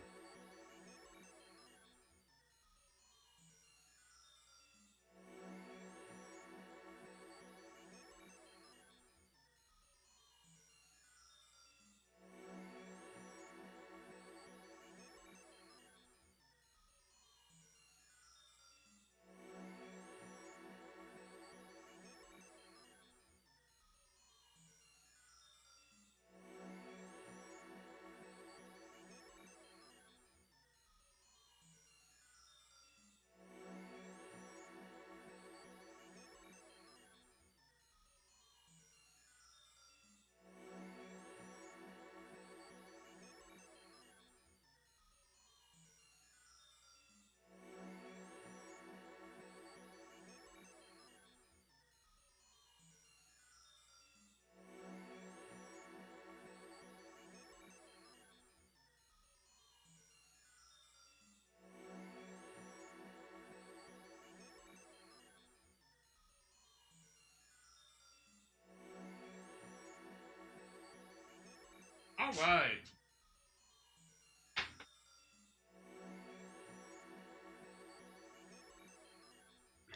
All right.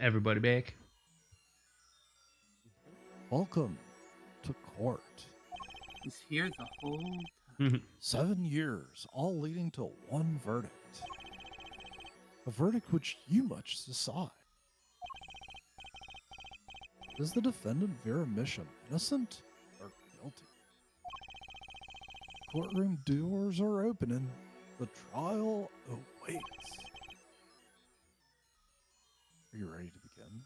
Everybody back. Welcome to court. He's here the whole time. 7 years, all leading to one verdict. A verdict which you must decide. Is the defendant Vera Misham innocent or guilty? Courtroom doors are opening. The trial awaits. Are you ready to begin?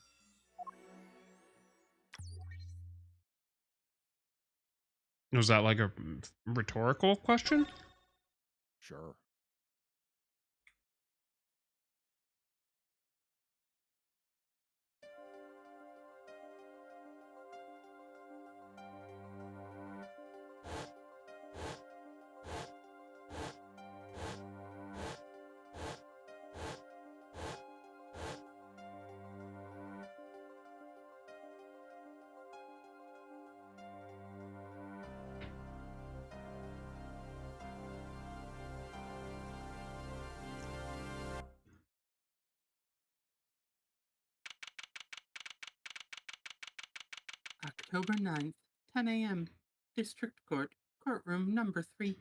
Was that like a rhetorical question? Sure. October 9th, 10 a.m. District Court, courtroom number 3.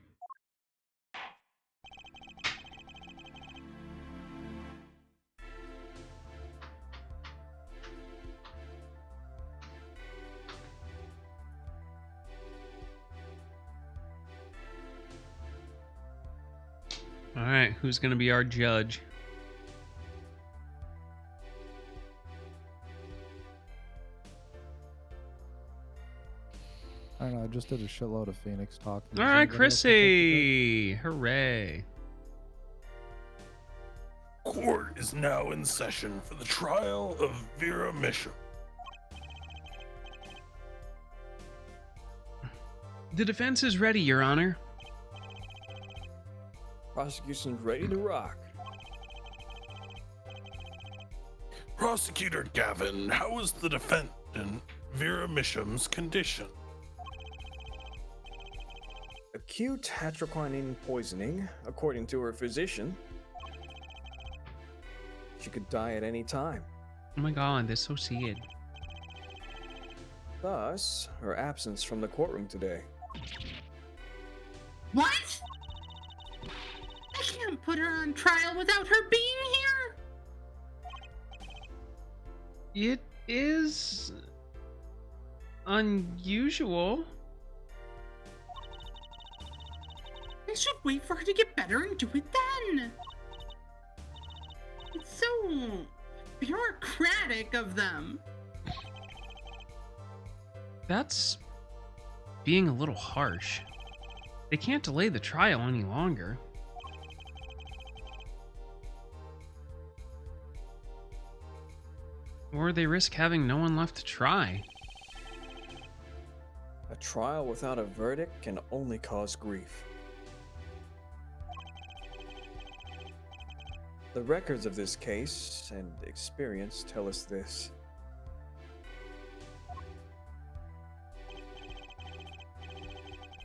All right, who's gonna be our judge? I don't know. I just did a shitload of Phoenix talk. All right, Chrissy. Hooray. Court is now in session for the trial of Vera Misham. The defense is ready, Your Honor. Prosecution's ready to rock. Prosecutor Gavin, how is the defendant Vera Misham's condition? Acute atroquinine poisoning, according to her physician. She could die at any time. Oh my god, that's so sad. Thus, her absence from the courtroom today. What? I can't put her on trial without her being here. It is unusual. I should wait for her to get better and do it then. It's so bureaucratic of them. That's being a little harsh. They can't delay the trial any longer. Or they risk having no one left to try. A trial without a verdict can only cause grief. The records of this case and experience tell us this.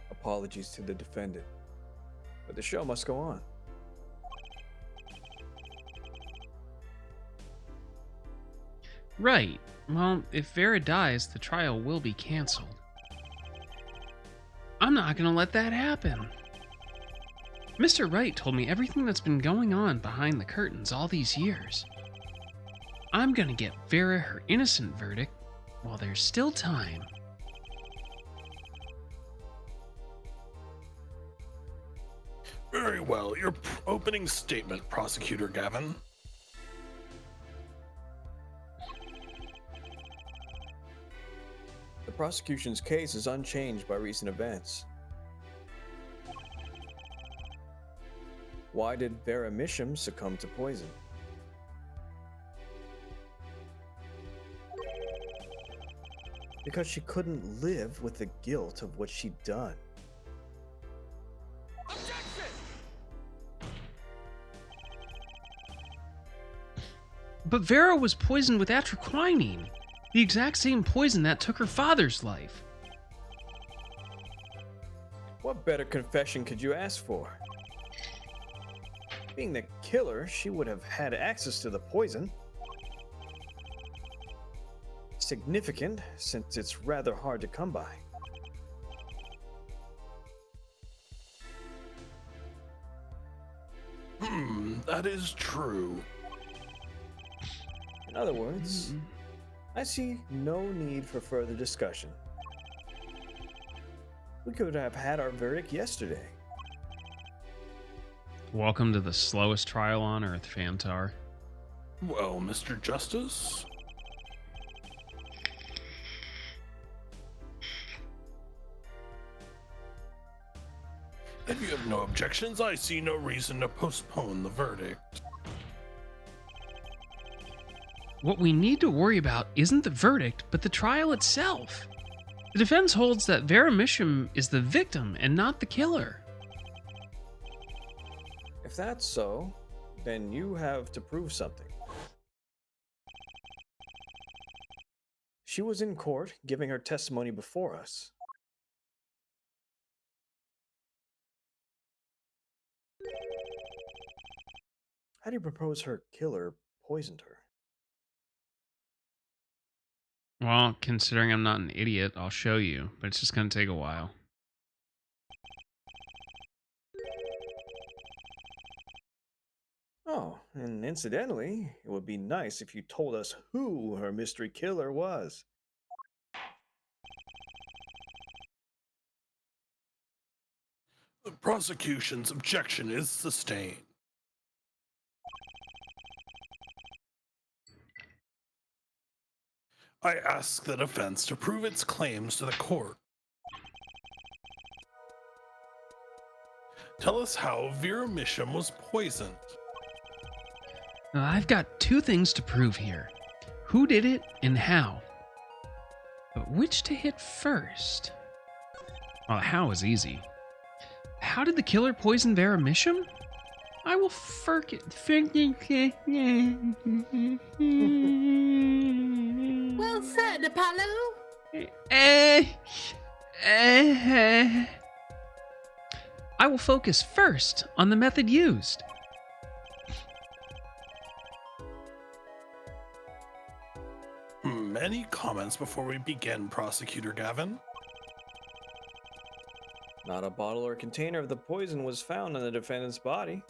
Apologies to the defendant, but the show must go on. Right. Well, if Vera dies, the trial will be canceled. I'm not gonna let that happen. Mr. Wright told me everything that's been going on behind the curtains all these years. I'm gonna get Vera her innocent verdict while there's still time. Very well. Your opening statement, Prosecutor Gavin. The prosecution's case is unchanged by recent events. Why did Vera Misham succumb to poison? Because she couldn't live with the guilt of what she'd done. But Vera was poisoned with atroquinine, the exact same poison that took her father's life. What better confession could you ask for? Being the killer, she would have had access to the poison. Significant, since it's rather hard to come by. That is true. In other words, I see no need for further discussion. We could have had our verdict yesterday. Welcome to the slowest trial on Earth, Fantar. Well, Mr. Justice? If you have no objections, I see no reason to postpone the verdict. What we need to worry about isn't the verdict, but the trial itself. The defense holds that Vera Misham is the victim and not the killer. If that's so, then you have to prove something. She was in court giving her testimony before us. How do you propose her killer poisoned her? Well, considering I'm not an idiot, I'll show you, but it's just going to take a while. Oh, and incidentally, it would be nice if you told us who her mystery killer was. The prosecution's objection is sustained. I ask the defense to prove its claims to the court. Tell us how Vera Misham was poisoned. I've got two things to prove here. Who did it and how? But which to hit first? Well, how is easy. How did the killer poison Vera Misham? I will Well said, Apollo. I will focus first on the method used. Any comments before we begin, Prosecutor Gavin? Not a bottle or container of the poison was found on the defendant's body.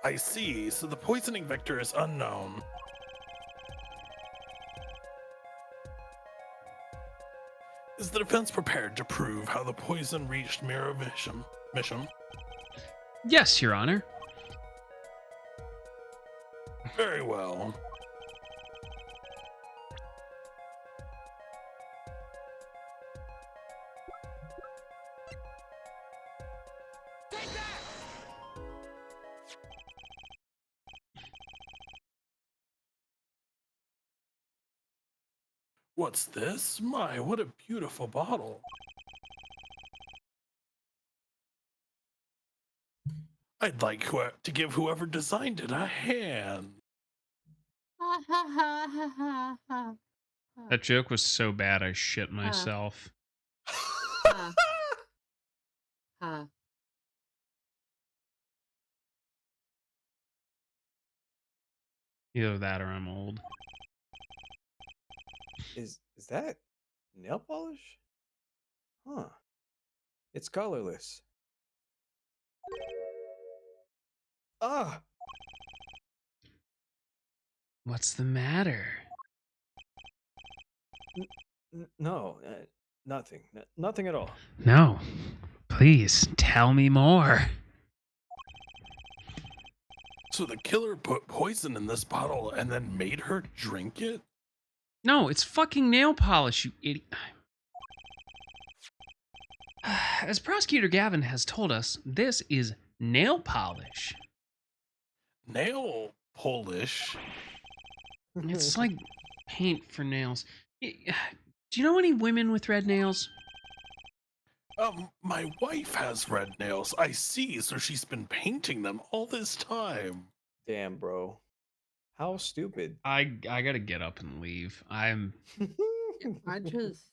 I see, so the poisoning vector is unknown. Is the defense prepared to prove how the poison reached Mira Misham? Yes, Your Honor. Very well. What's this? My, what a beautiful bottle. I'd like to give whoever designed it a hand. That joke was so bad I shit myself. Either that or I'm old. Is that nail polish? Huh. It's colorless. Ah! What's the matter? No, nothing. Nothing at all. No. Please, tell me more. So the killer put poison in this bottle and then made her drink it? No, it's fucking nail polish, you idiot. As Prosecutor Gavin has told us, this is nail polish. Nail polish? It's like paint for nails. Do you know any women with red nails? My wife has red nails. I see, so she's been painting them all this time. Damn, bro. How stupid. I gotta get up and leave. I just.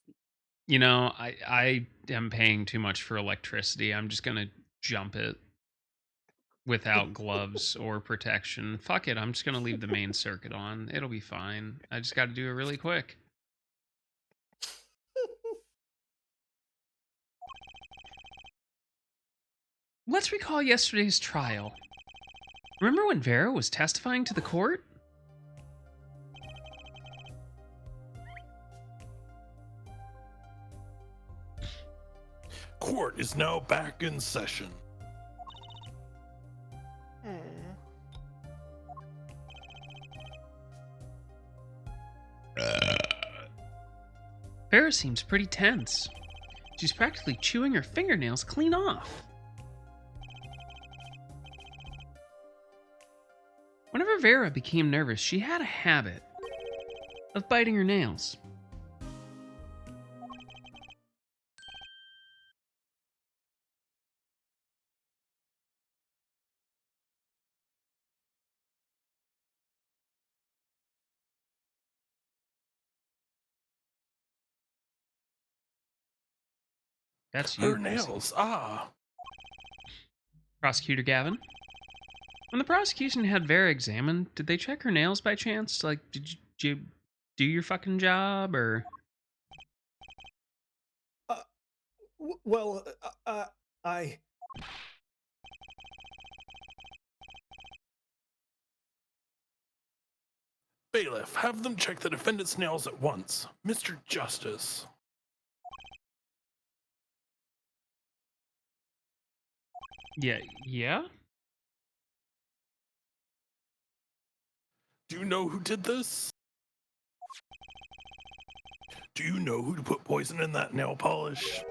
You know, I am paying too much for electricity. I'm just gonna jump it without gloves or protection. Fuck it, I'm just gonna leave the main circuit on. It'll be fine. I just gotta do it really quick. Let's recall yesterday's trial. Remember when Vera was testifying to the court? Court is now back in session. Vera seems pretty tense. She's practically chewing her fingernails clean off. Whenever Vera became nervous, she had a habit of biting her nails. you. That's you. Her nails, ah. Prosecutor Gavin? When the prosecution had Vera examined, did they check her nails by chance? Like, did you do your fucking job, or? Well, I... Bailiff, have them check the defendant's nails at once. Mr. Justice. Yeah? Do you know who did this? Do you know who to put poison in that nail polish?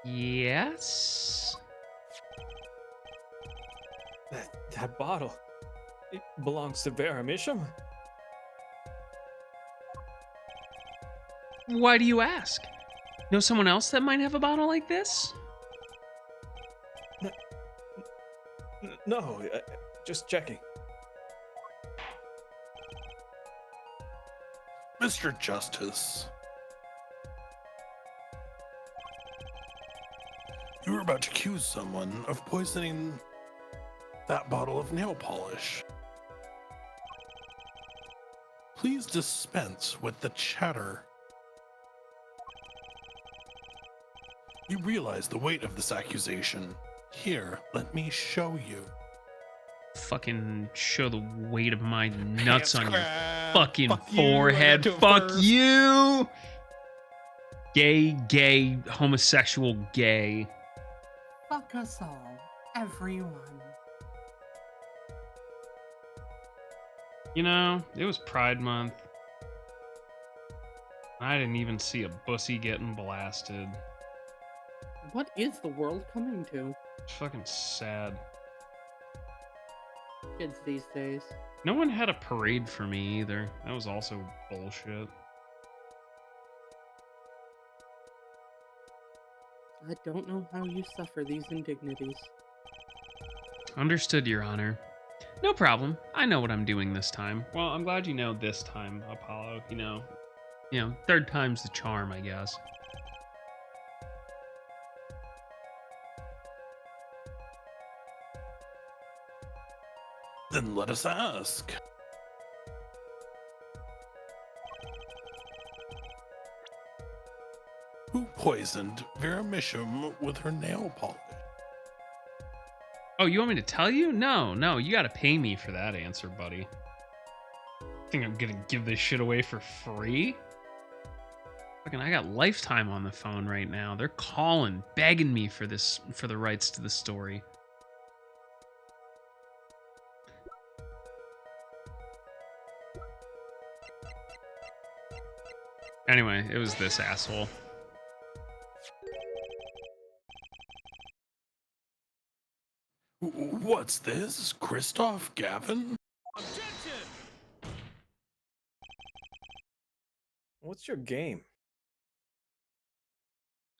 Yes. That bottle. It belongs to Veramisham? Why do you ask? Know someone else that might have a bottle like this? No, just checking. Mr. Justice. You were about to accuse someone of poisoning that bottle of nail polish. Please dispense with the chatter. You realize the weight of this accusation. Here, let me show you. Fucking show the weight of my nuts on your Crap. fucking Fuck you, forehead. I got to Fuck first. you! Gay, homosexual, gay. Fuck us all, everyone. You know, it was Pride Month. I didn't even see a bussy getting blasted. What is the world coming to? It's fucking sad. Kids these days. No one had a parade for me either. That was also bullshit. I don't know how you suffer these indignities. Understood, Your Honor. No problem. I know what I'm doing this time. Well, I'm glad you know this time, Apollo. You know, third time's the charm, I guess. Then let us ask. Who poisoned Vera Misham with her nail polish? Oh, you want me to tell you? No, you gotta pay me for that answer, buddy. Think I'm gonna give this shit away for free? Fucking, I got Lifetime on the phone right now. They're calling, begging me for the rights to the story. Anyway, it was this asshole. What's this? Christoph Gavin? What's your game?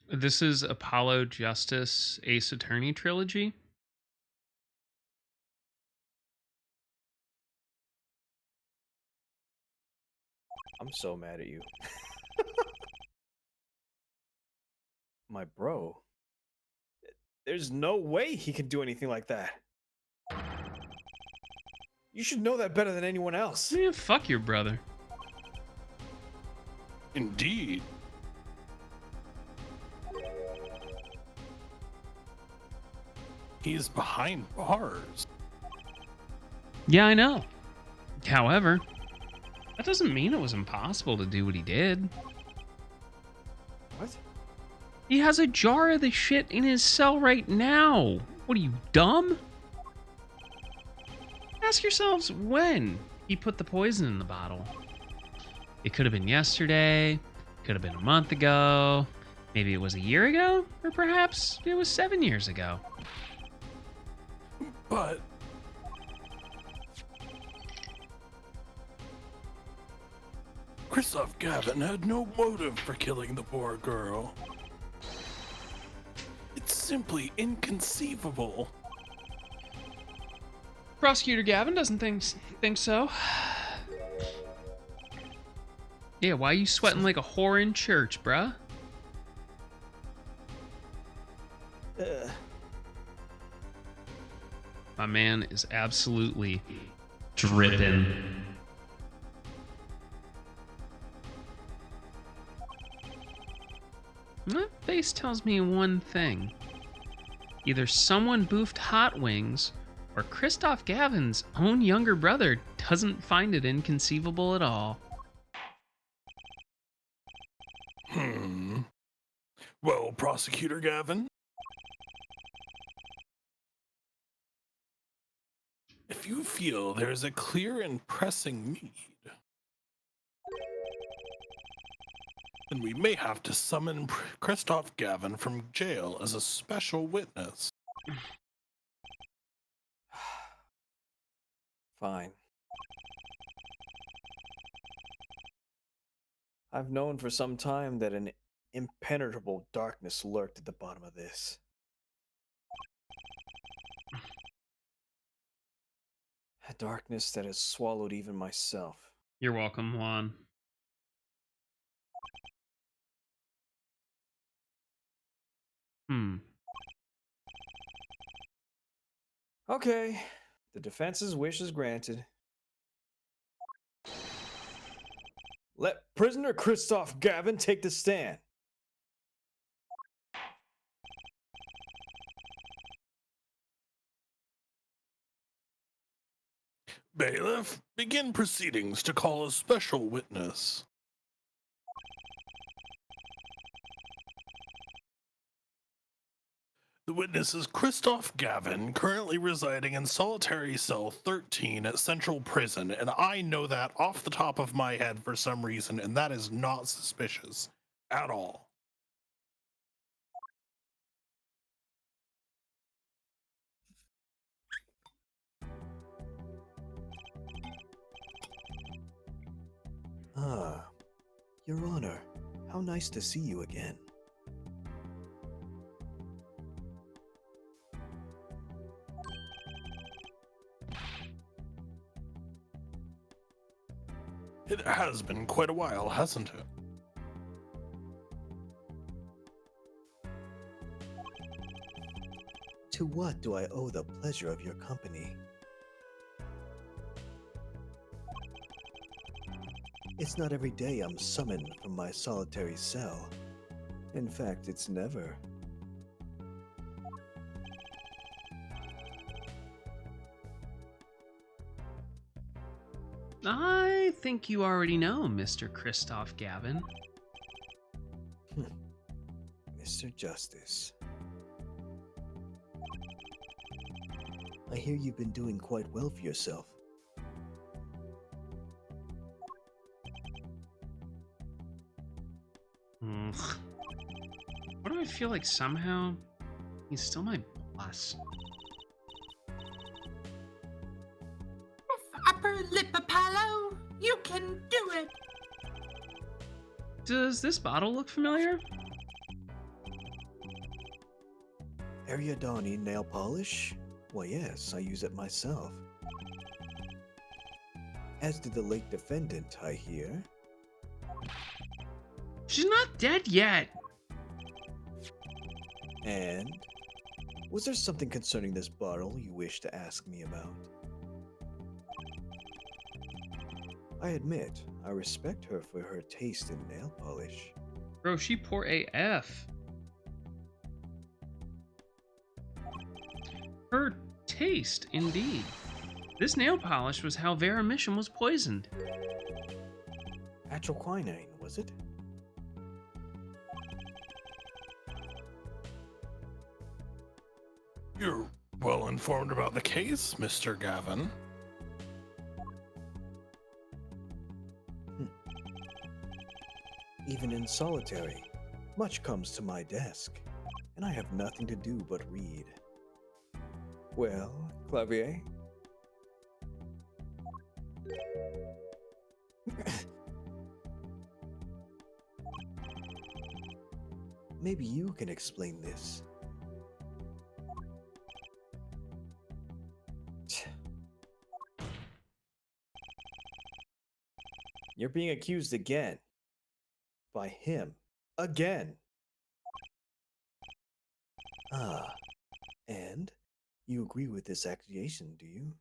This is Apollo Justice Ace Attorney Trilogy. I'm so mad at you. My bro. There's no way he can do anything like that. You should know that better than anyone else. Man, fuck your brother. Indeed. He's behind bars. Yeah, I know. However, that doesn't mean it was impossible to do what he did. What? He has a jar of the shit in his cell right now. What are you, dumb? Ask yourselves when he put the poison in the bottle. It could have been yesterday, could have been a month ago, maybe it was a year ago, or perhaps it was 7 years ago. But Christoph Gavin had no motive for killing the poor girl. It's simply inconceivable. Prosecutor Gavin doesn't think so. Yeah, why are you sweating like a whore in church, bruh? My man is absolutely dripping. That face tells me one thing. Either someone boofed hot wings, or Christoph Gavin's own younger brother doesn't find it inconceivable at all. Well, Prosecutor Gavin, if you feel there is a clear and pressing need, And we may have to summon Christoph Gavin from jail as a special witness. Fine. I've known for some time that an impenetrable darkness lurked at the bottom of this. A darkness that has swallowed even myself. You're welcome, Juan. Okay, the defense's wish is granted. Let prisoner Christoph Gavin take the stand. Bailiff, begin proceedings to call a special witness. The witness is Christoph Gavin, currently residing in solitary cell 13 at Central Prison, and I know that off the top of my head for some reason, and that is not suspicious at all. Ah, Your Honor, how nice to see you again. It has been quite a while, hasn't it? To what do I owe the pleasure of your company? It's not every day I'm summoned from my solitary cell. In fact, it's never. I think you already know, Mr. Christoph Gavin. Mr. Justice. I hear you've been doing quite well for yourself. Why do I feel like somehow he's still my boss? Upper lip, Apollo. You can do it. Does this bottle look familiar? Ariadne nail polish? Why yes, I use it myself. As did the late defendant, I hear. She's not dead yet. And? Was there something concerning this bottle you wish to ask me about? I admit, I respect her for her taste in nail polish. Bro, she poor AF. Her taste, indeed. This nail polish was how Vera Mission was poisoned. Atroquinine, was it? You're well informed about the case, Mr. Gavin. Even in solitary, much comes to my desk, and I have nothing to do but read. Well, Clavier? Maybe you can explain this. You're being accused again. By him. Again. Ah. And? You agree with this accusation, do you?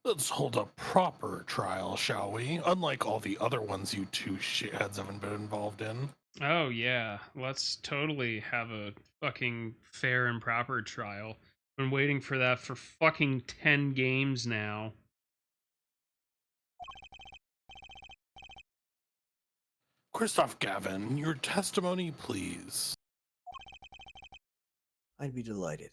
Let's hold a proper trial, shall we? Unlike all the other ones you two shitheads haven't been involved in. Oh yeah, let's totally have a fucking fair and proper trial. Been waiting for that for fucking 10 games now. Christoph Gavin, your testimony, please. I'd be delighted.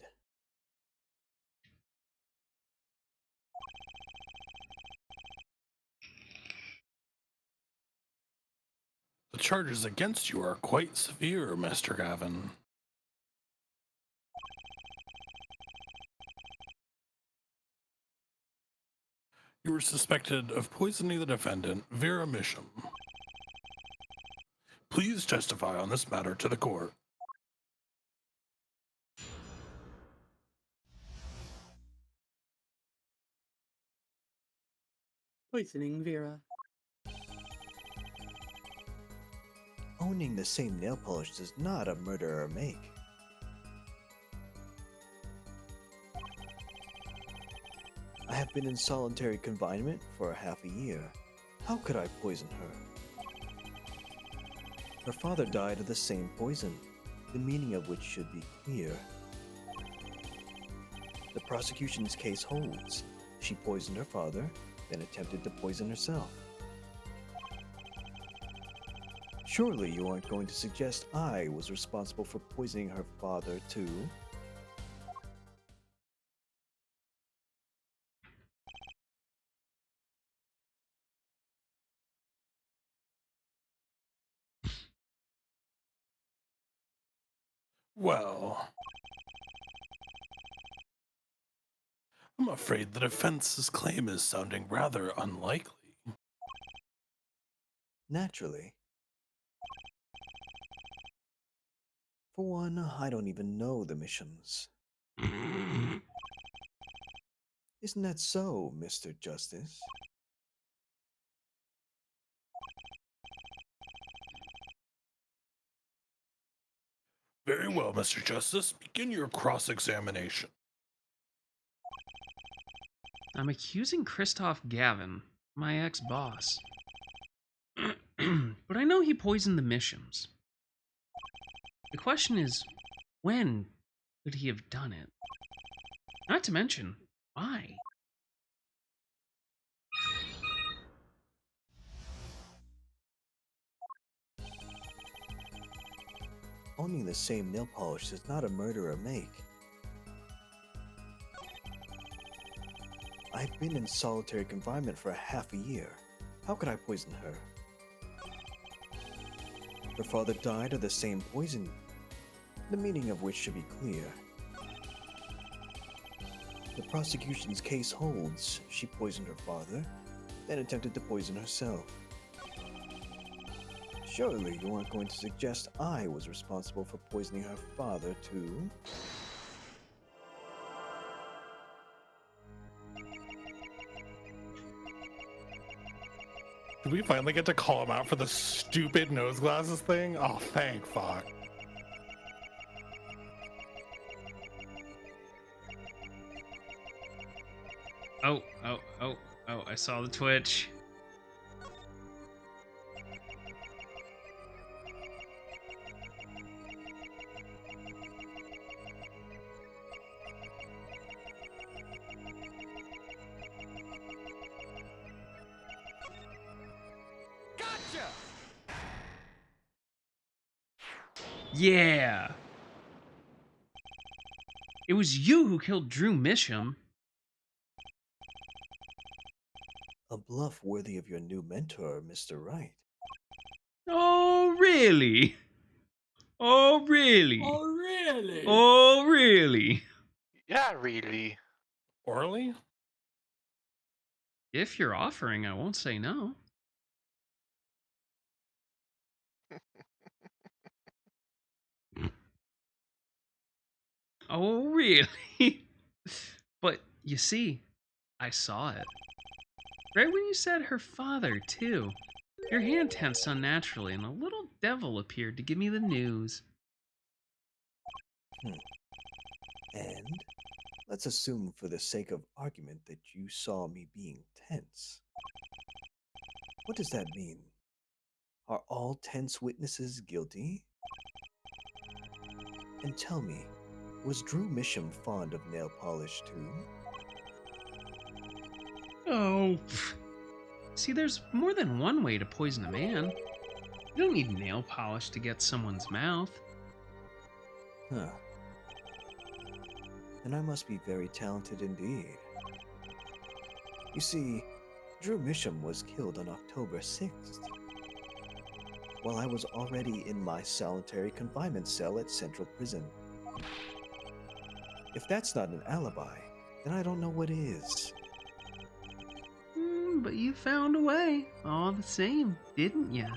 The charges against you are quite severe, Mr. Gavin. You were suspected of poisoning the defendant, Vera Misham. Please testify on this matter to the court. Poisoning Vera. Owning the same nail polish does not a murderer make. I have been in solitary confinement for half a year. How could I poison her? Her father died of the same poison, the meaning of which should be clear. The prosecution's case holds. She poisoned her father, then attempted to poison herself. Surely you aren't going to suggest I was responsible for poisoning her father, too? Well, I'm afraid the defense's claim is sounding rather unlikely. Naturally. For one, I don't even know the Mishams. Isn't that so, Mr. Justice? Very well, Mr. Justice. Begin your cross-examination. I'm accusing Christoph Gavin, my ex-boss. But I know he poisoned the Mishams. The question is, when could he have done it? Not to mention, why? Owning the same nail polish does not a murderer make. I've been in solitary confinement for half a year. How could I poison her? Her father died of the same poison, the meaning of which should be clear. The prosecution's case holds. She poisoned her father, then attempted to poison herself. Surely you aren't going to suggest I was responsible for poisoning her father, too? Did we finally get to call him out for the stupid nose glasses thing? Oh, thank fuck. Oh, I saw the Twitch. Yeah! It was you who killed Drew Misham. A bluff worthy of your new mentor, Mr. Wright. Oh, really? Oh, really? Oh, really? Oh, really? Yeah, really. Orally? If you're offering, I won't say no. Oh, really? But you see, I saw it. Right when you said her father, too. Your hand tensed unnaturally, and a little devil appeared to give me the news. And let's assume for the sake of argument that you saw me being tense. What does that mean? Are all tense witnesses guilty? And tell me, was Drew Misham fond of nail polish too? Oh. See, there's more than one way to poison a man. You don't need nail polish to get someone's mouth. Huh. then I must be very talented indeed. You see, Drew Misham was killed on October 6th, while I was already in my solitary confinement cell at Central Prison. If that's not an alibi, then I don't know what is. But you found a way, all the same, didn't ya?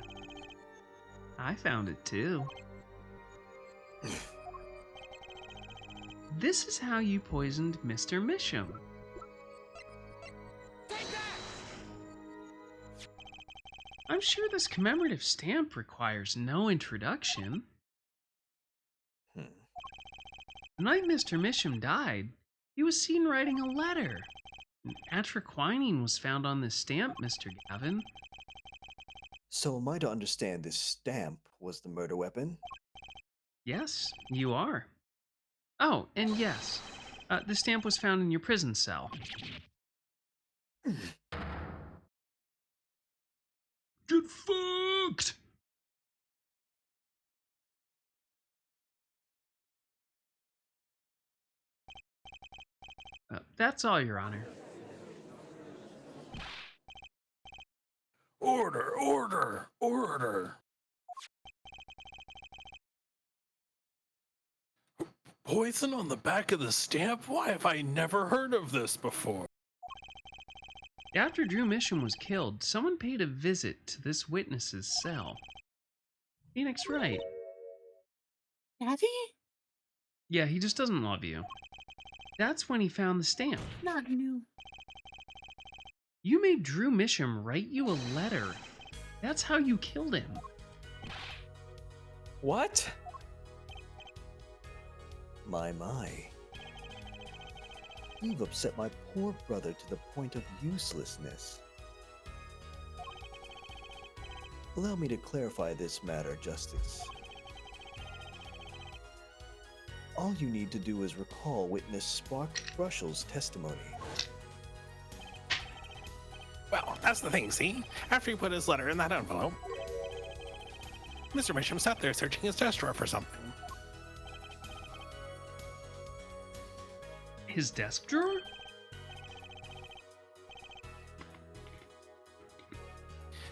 I found it too. This is how you poisoned Mr. Misham. I'm sure this commemorative stamp requires no introduction. Hmm. The night Mr. Misham died, he was seen writing a letter. Atroquinine was found on this stamp, Mr. Gavin. So am I to understand this stamp was the murder weapon? Yes, you are. Oh, and yes, the stamp was found in your prison cell. Get fucked! That's all, Your Honor. Order, order, order. Poison on the back of the stamp? Why have I never heard of this before? After Drew Misham was killed, someone paid a visit to this witness's cell. Phoenix Wright. Daddy? Yeah, he just doesn't love you. That's when he found the stamp. Not new. You made Drew Misham write you a letter. That's how you killed him. What? My. You've upset my poor brother to the point of uselessness. Allow me to clarify this matter, Justice. All you need to do is recall witness Spark Brushell's testimony. Well, that's the thing, see? After he put his letter in that envelope, Mr. Misham sat there searching his desk drawer for something. His desk drawer?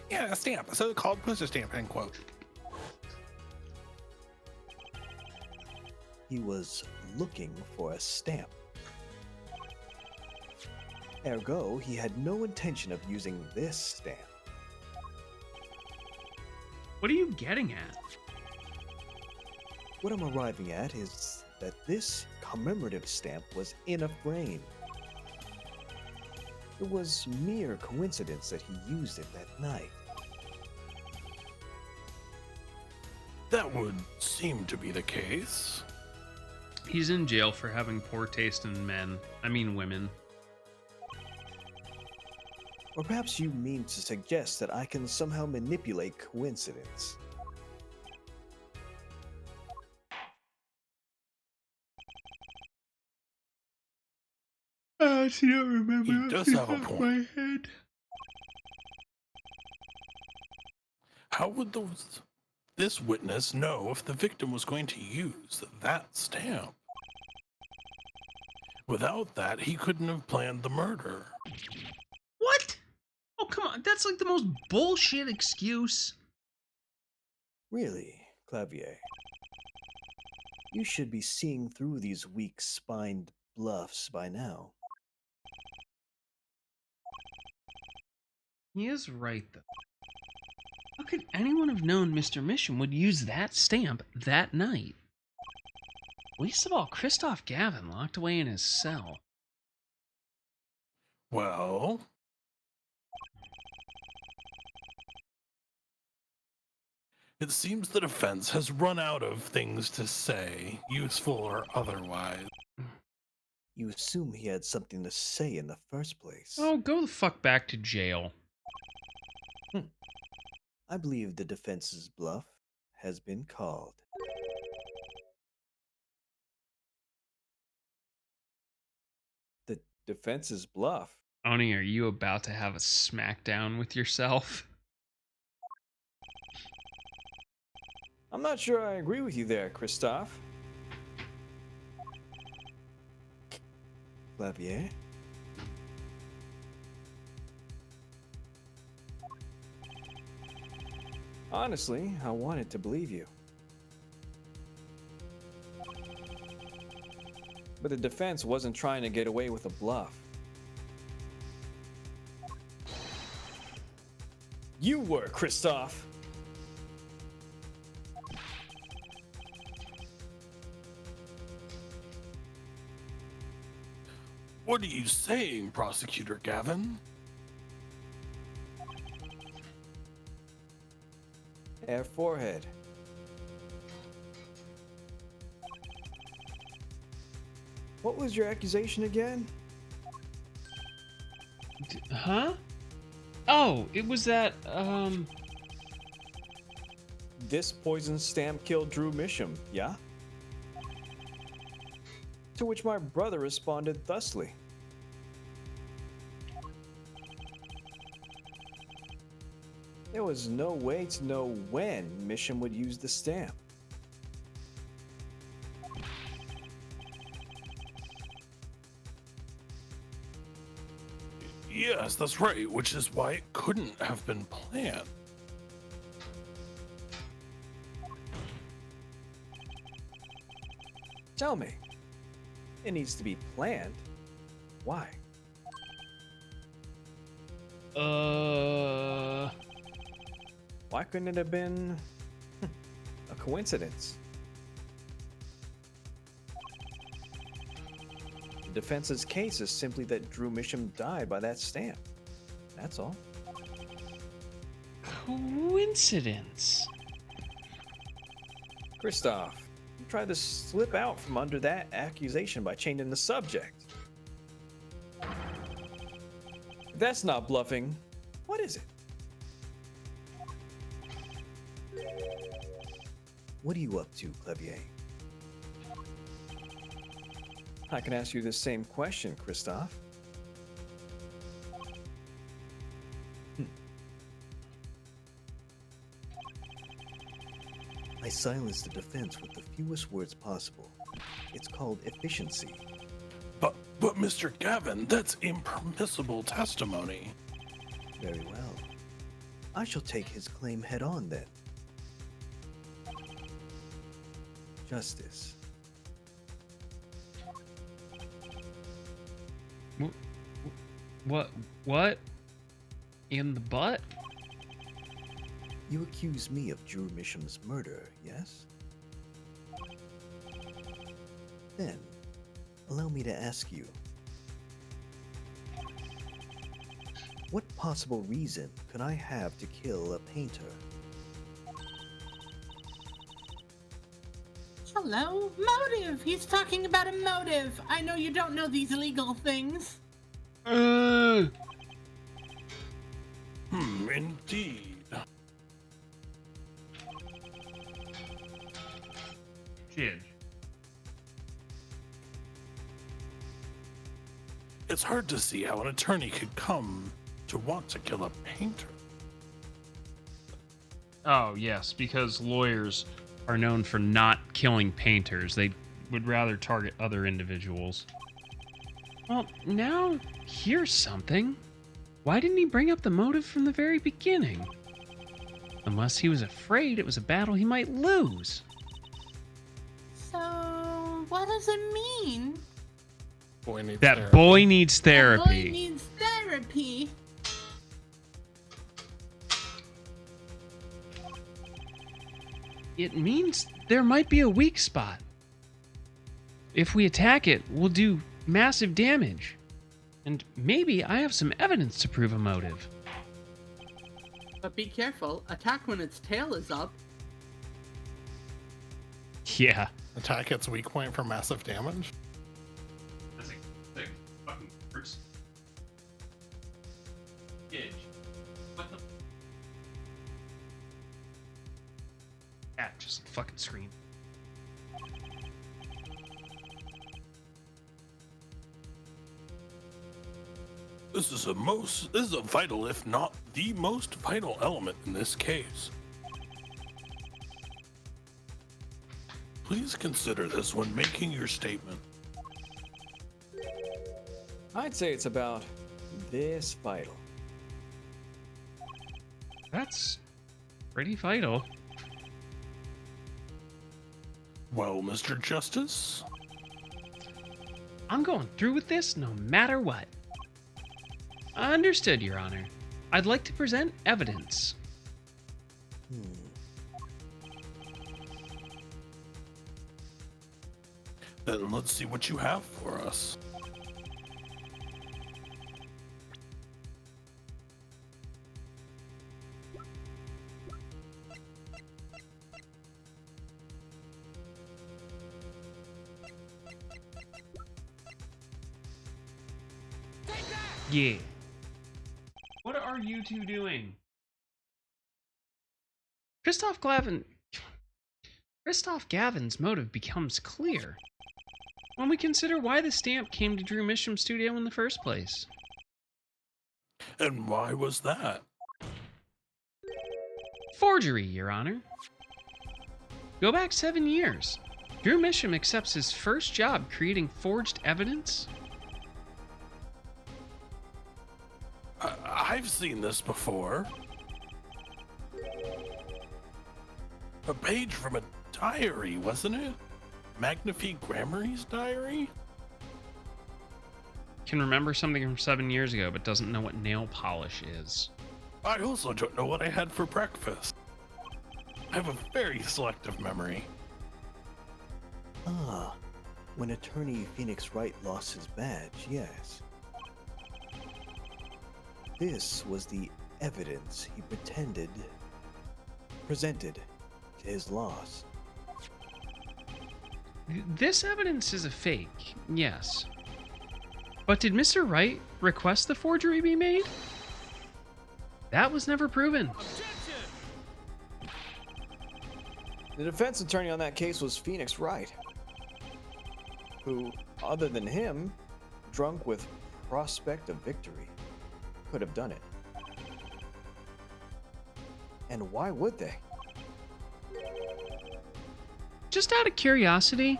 Yeah, a stamp, a so-called postage stamp, end quote. He was looking for a stamp. Ergo, he had no intention of using this stamp. What are you getting at? What I'm arriving at is that this commemorative stamp was in a frame. It was mere coincidence that he used it that night. That would seem to be the case. He's in jail for having poor taste in women. Or perhaps you mean to suggest that I can somehow manipulate coincidence. I don't remember. He does have a point. My head. How would this witness know if the victim was going to use that stamp? Without that, he couldn't have planned the murder. What? Oh, come on. That's like the most bullshit excuse. Really, Clavier? You should be seeing through these weak-spined bluffs by now. He is right, though. How could anyone have known Mr. Misham would use that stamp that night? Least of all, Christoph Gavin locked away in his cell. Well, it seems the defense has run out of things to say, useful or otherwise. You assume he had something to say in the first place. Oh, go the fuck back to jail. I believe the defense's bluff has been called. The defense's bluff? Oni, are you about to have a smackdown with yourself? I'm not sure I agree with you there, Christoph. Clavier. Honestly, I wanted to believe you. But the defense wasn't trying to get away with a bluff. You were, Kristoff! What are you saying, Prosecutor Gavin? Air forehead. What was your accusation again? Huh? Oh, it was that, This poison stamp killed Drew Misham, yeah? To which my brother responded thusly. There was no way to know when Misham would use the stamp. Yes, that's right, which is why it couldn't have been planned. Tell me, it needs to be planned. Why? Why couldn't it have been a coincidence? The defense's case is simply that Drew Misham died by that stamp. That's all. coincidence. Kristoff, you tried to slip out from under that accusation by changing the subject. If that's not bluffing, what is it? What are you up to, Clavier? I can ask you the same question, Kristoff. I silence the defense with the fewest words possible. It's called efficiency. But Mr. Gavin, that's impermissible testimony. Very well. I shall take his claim head on then. Justice. What? In the butt? You accuse me of Drew Misham's murder, yes? Then, allow me to ask you. What possible reason could I have to kill a painter? Hello? Motive! He's talking about a motive! I know you don't know these legal things. Indeed. Kid. It's hard to see how an attorney could come to want to kill a painter. Oh, yes, because lawyers are known for not killing painters. They would rather target other individuals. Well, now here's something. Why didn't he bring up the motive from the very beginning? Unless he was afraid it was a battle he might lose. So, what does it mean? Boy needs That therapy. boy needs The therapy. boy needs therapy. It means there might be a weak spot. If we attack it, we'll do massive damage. And maybe I have some evidence to prove a motive. But be careful, attack when its tail is up. Yeah. Attack its weak point for massive damage. That's like fucking worse. What the? Yeah, just fucking scream. This is a vital, if not the most vital element in this case. Please consider this when making your statement. I'd say it's about this vital. That's pretty vital. Well, Mr. Justice, I'm going through with this no matter what. Understood, Your Honor. I'd like to present evidence. then let's see what you have for us. Yeah. What are you two doing? Christoph Gavin's motive becomes clear when we consider why the stamp came to Drew Misham's studio in the first place. And why was that? Forgery, Your Honor. Go back 7 years. Drew Misham accepts his first job creating forged evidence. I've seen this before. A page from a diary, wasn't it? Magnifique Grammary's diary? Can remember something from 7 years ago, but doesn't know what nail polish is. I also don't know what I had for breakfast. I have a very selective memory. Ah, when attorney Phoenix Wright lost his badge, yes. This was the evidence he presented to his loss. This evidence is a fake, yes. But did Mr. Wright request the forgery be made? That was never proven. The defense attorney on that case was Phoenix Wright, who, other than him, drunk with prospect of victory, could have done it. And why would they? Just out of curiosity,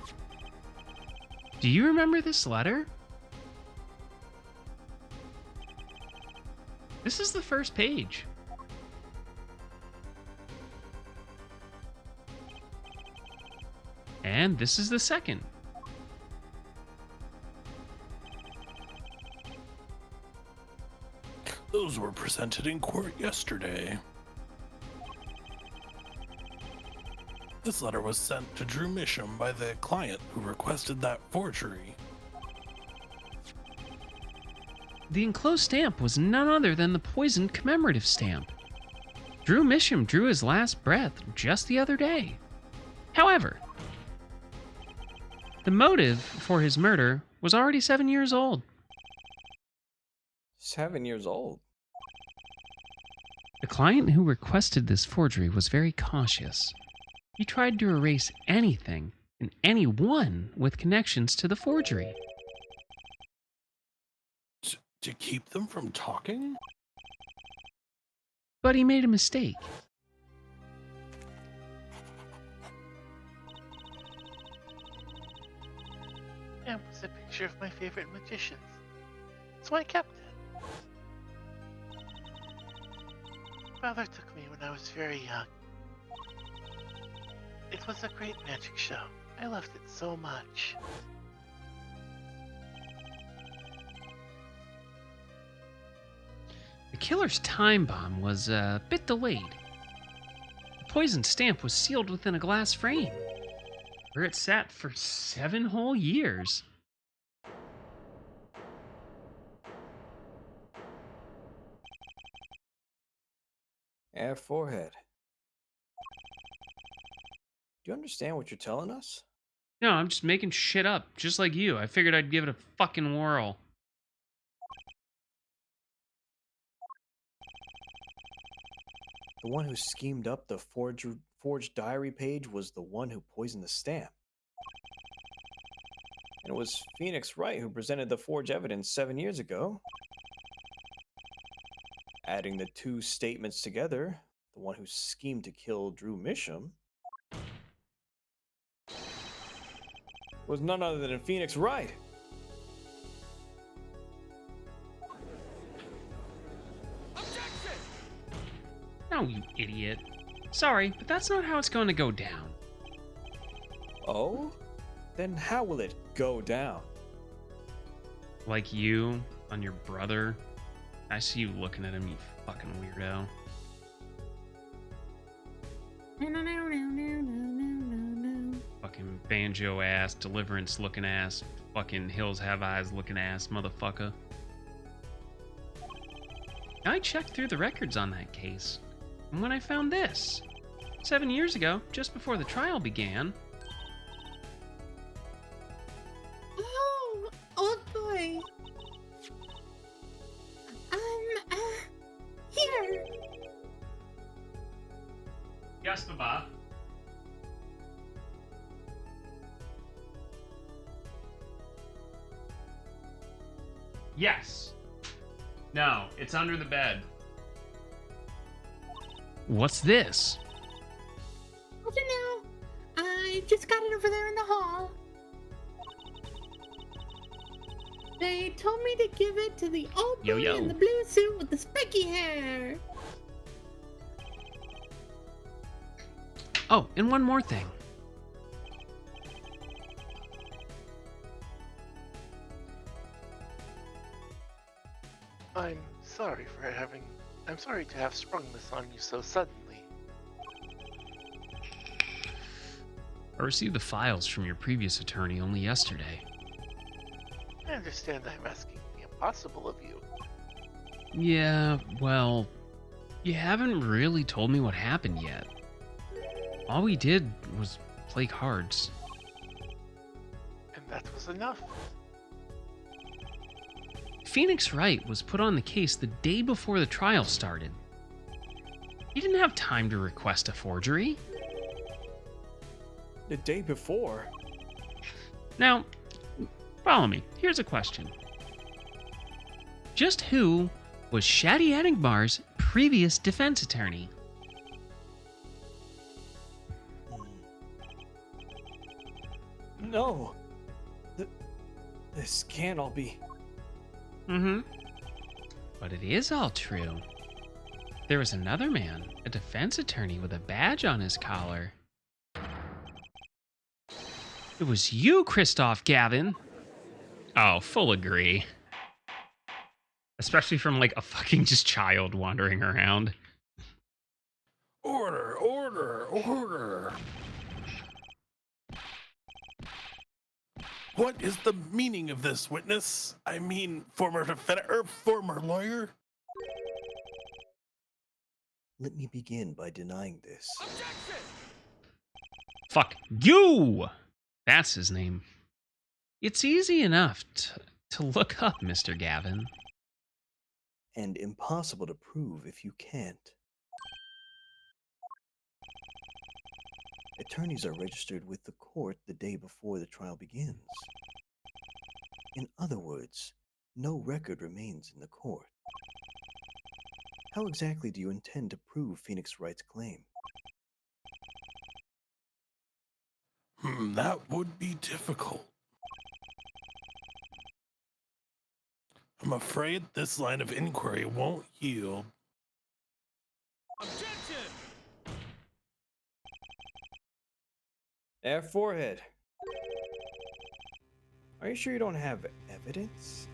do you remember this letter? This is the first page. And this is the second. Those were presented in court yesterday. This letter was sent to Drew Misham by the client who requested that forgery. The enclosed stamp was none other than the poisoned commemorative stamp. Drew Misham drew his last breath just the other day. However, the motive for his murder was already 7 years old. 7 years old. The client who requested this forgery was very cautious. He tried to erase anything and anyone with connections to the forgery. To keep them from talking? But he made a mistake. It was a picture of my favorite magicians, so I kept it. Father took me when I was very young. It was a great magic show. I loved it so much. The killer's time bomb was a bit delayed. The poisoned stamp was sealed within a glass frame, where it sat for 7 whole years. Forehead. Do you understand what you're telling us? No, I'm just making shit up, just like you. I figured I'd give it a fucking whirl. The one who schemed up the forged diary page was the one who poisoned the stamp. And it was Phoenix Wright who presented the forged evidence 7 years ago. Adding the two statements together, the one who schemed to kill Drew Misham was none other than Phoenix Wright. No, you idiot. Sorry, but that's not how it's going to go down. Oh? Then how will it go down? Like you on your brother. I see you looking at him, you fucking weirdo. Fucking banjo ass, deliverance looking ass, fucking hills have eyes looking ass, motherfucker. I checked through the records on that case, and when I found this, 7 years ago, just before the trial began. Oh, old boy. Here. Yes, Baba. Yes. No, it's under the bed. What's this? I don't know. I just got it over there in the hall. They told me to give it to the old boy Yo-yo. in the blue suit with the spiky hair. Oh, and one more thing. I'm sorry to have sprung this on you so suddenly. I received the files from your previous attorney only yesterday. I understand I'm asking the impossible of you. Yeah, well, you haven't really told me what happened yet. All we did was play cards. And that was enough. Phoenix Wright was put on the case the day before the trial started. He didn't have time to request a forgery. The day before? Now, follow me. Here's a question. Just who was Shadi Eddingmar's previous defense attorney? No. This can't all be. Mm-hmm. But it is all true. There was another man, a defense attorney with a badge on his collar. It was you, Christoph Gavin. Oh, full agree. Especially from like a fucking just child wandering around. Order, order, order. What is the meaning of this, witness? I mean, former defendant or former lawyer? Let me begin by denying this. Fuck you! That's his name. It's easy enough to look up, Mr. Gavin. And impossible to prove if you can't. Attorneys are registered with the court the day before the trial begins. In other words, no record remains in the court. How exactly do you intend to prove Phoenix Wright's claim? That would be difficult. I'm afraid this line of inquiry won't yield. Forehead. Are you sure you don't have evidence?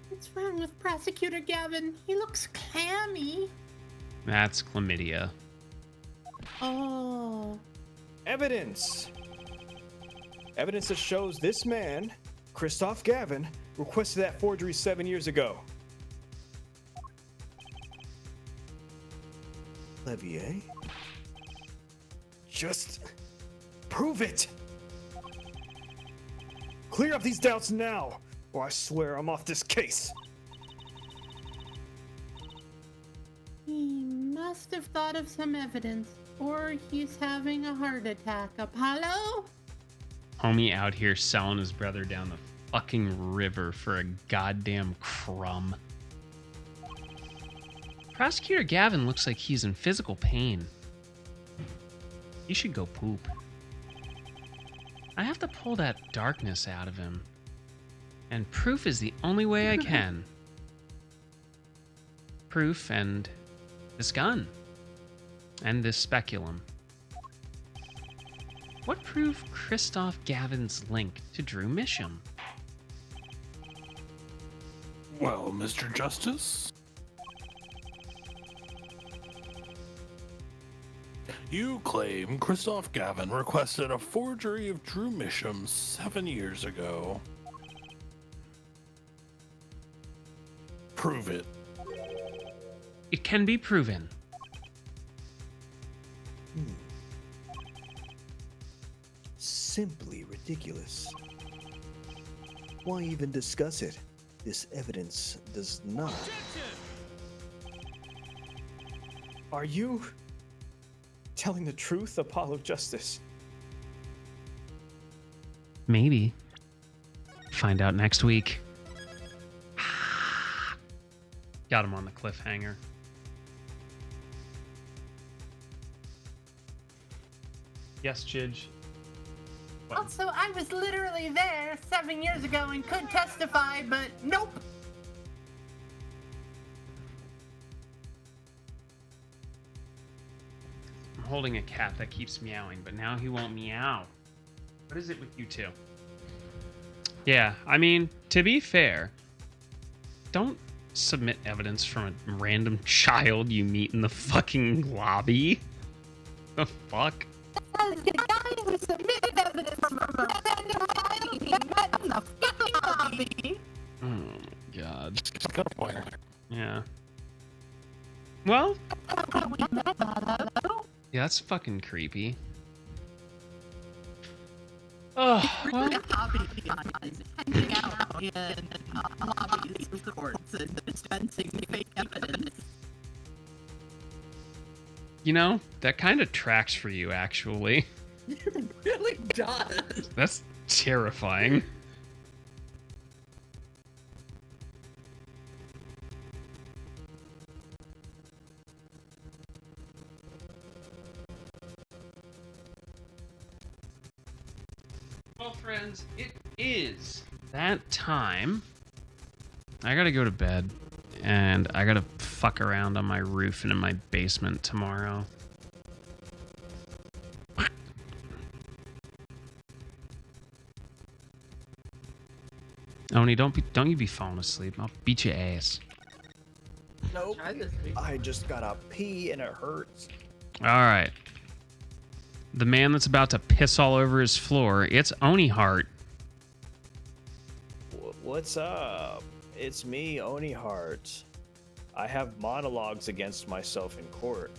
What's wrong with Prosecutor Gavin? He looks clammy. That's chlamydia. Oh. Evidence! Evidence that shows this man, Christoph Gavin, requested that forgery 7 years ago. Levier? Just prove it! Clear up these doubts now, or I swear I'm off this case. He must have thought of some evidence, or he's having a heart attack. Apollo? Homie out here selling his brother down the fucking river for a goddamn crumb. Prosecutor Gavin looks like he's in physical pain. He should go poop. I have to pull that darkness out of him. And proof is the only way I can. Proof and this gun. And this speculum. What proved Christoph Gavin's link to Drew Misham? Well, Mr. Justice, you claim Christoph Gavin requested a forgery of Drew Misham 7 years ago. Prove it. It can be proven. Simply ridiculous. Why even discuss it? This evidence does not. Are you telling the truth, Apollo Justice? Maybe. Find out next week. Got him on the cliffhanger. Yes, Chidge. What? Also, I was literally there 7 years ago and could testify, but nope. I'm holding a cat that keeps meowing, but now he won't meow. What is it with you two? Yeah, I mean, to be fair, don't submit evidence from a random child you meet in the fucking lobby. The fuck? The guy who submitted evidence from a random child he met in the fucking lobby. Oh my god. It's got a point. Yeah. Well, We met though. yeah, that's fucking creepy. Oh, well, Hobby guys hanging out in lobbies of courts and dispensing fake evidence. you know, that kind of tracks for you, actually. It really does. That's terrifying. Well, friends, it is that time. I gotta go to bed, and I gotta fuck around on my roof and in my basement tomorrow. Oni, don't you be falling asleep. I'll beat your ass. Nope. I just gotta pee and it hurts. All right. The man that's about to piss all over his floor, it's Oni Heart. What's up? It's me, Oni Heart. I have monologues against myself in court.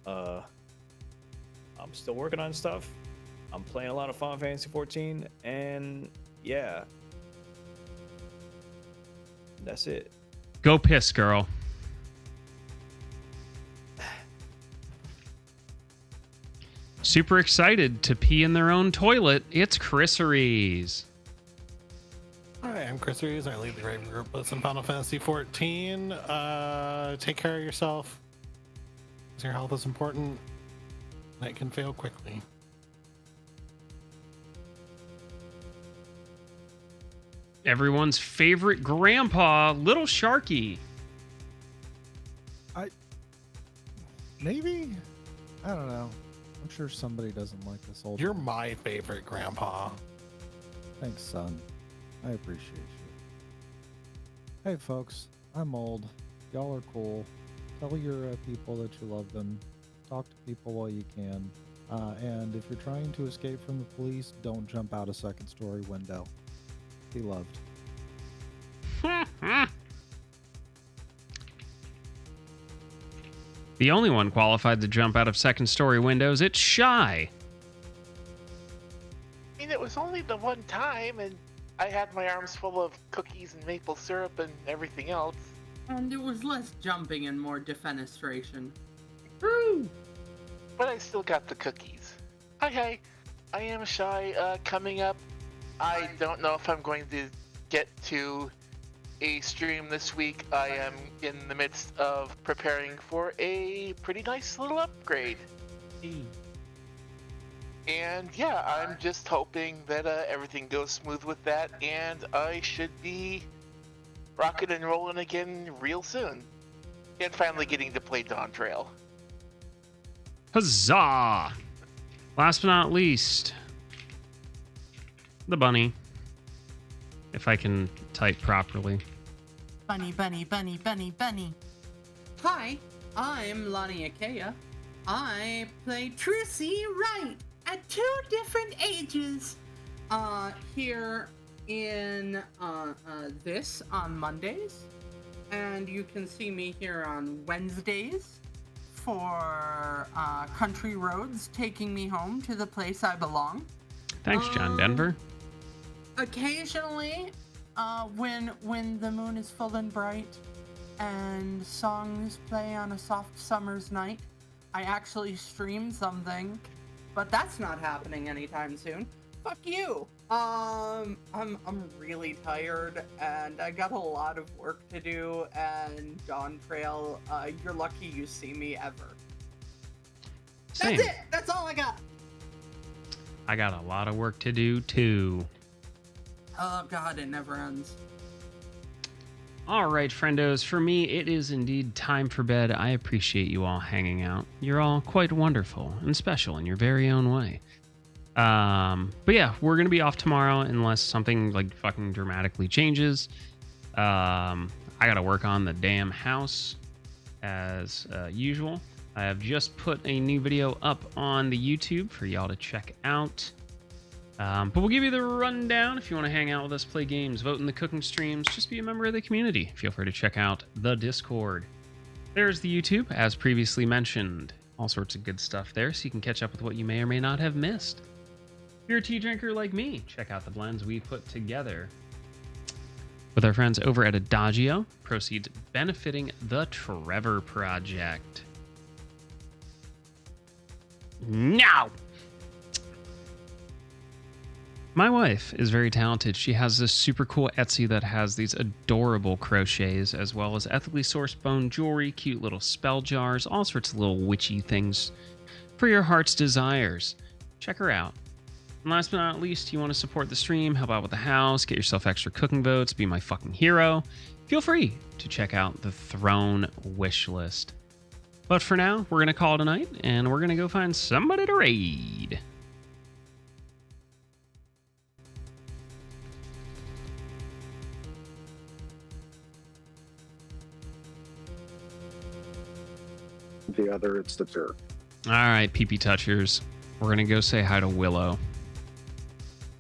I'm still working on stuff. I'm playing a lot of Final Fantasy 14, and yeah. That's it. Go piss, girl. Super excited to pee in their own toilet. It's Chrisseries. Hi, I'm Chris Reeves. I lead the Raven Group Blitz in Final Fantasy 14. Take care of yourself. Your health is important. It can fail quickly. Everyone's favorite grandpa, Little Sharky. Maybe? I don't know. I'm sure somebody doesn't like this old. You're my favorite grandpa. Thanks, son. I appreciate you. Hey, folks. I'm old. Y'all are cool. Tell your people that you love them. Talk to people while you can. And if you're trying to escape from the police, don't jump out a second-story window. Be loved. The only one qualified to jump out of second-story windows, it's Shy. I mean, it was only the one time, and I had my arms full of cookies and maple syrup and everything else. And it was less jumping and more defenestration. But I still got the cookies. Hi, I am Shy. Coming up, I don't know if I'm going to get to a stream this week. I am in the midst of preparing for a pretty nice little upgrade. And yeah, I'm just hoping that everything goes smooth with that, and I should be rocking and rolling again real soon. And finally getting to play Dawn Trail. Huzzah! Last but not least, the bunny. If I can type properly. Bunny, bunny, bunny, bunny, bunny. Hi, I'm Lonnie Akea. I play Trucy Wright at 2 different ages. Here in this on Mondays, and you can see me here on Wednesdays for Country Roads, taking me home to the place I belong. Thanks, John Denver. Occasionally, when the moon is full and bright and songs play on a soft summer's night, I actually stream something, but that's not happening anytime soon. Fuck you. I'm really tired and I got a lot of work to do, and Dawn Trail, you're lucky you see me ever. Same. That's it. That's all I got. I got a lot of work to do too. Oh god, it never ends. All right, friendos, for me, it is indeed time for bed. I appreciate you all hanging out. You're all quite wonderful and special in your very own way. But yeah, we're going to be off tomorrow unless something like fucking dramatically changes. I got to work on the damn house as usual. I have just put a new video up on the YouTube for y'all to check out. But we'll give you the rundown. If you want to hang out with us, play games, vote in the cooking streams, just be a member of the community. Feel free to check out the Discord. There's the YouTube, as previously mentioned. All sorts of good stuff there, so you can catch up with what you may or may not have missed. If you're a tea drinker like me, check out the blends we put together with our friends over at Adagio. Proceeds benefiting the Trevor Project. Now! My wife is very talented. She has this super cool Etsy that has these adorable crochets, as well as ethically sourced bone jewelry, cute little spell jars, all sorts of little witchy things for your heart's desires. Check her out. And last but not least, you want to support the stream, help out with the house, get yourself extra cooking votes, be my fucking hero, feel free to check out the Throne wish list. But for now, we're going to call it a night, and we're going to go find somebody to raid. The other, it's the Turk. All right, pee-pee touchers. We're going to go say hi to Willow.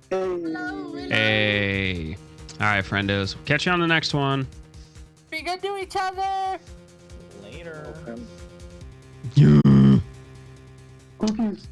Hello, Willow. Hey. All right, friendos. Catch you on the next one. Be good to each other. Later. Okay. Yeah. Cookies.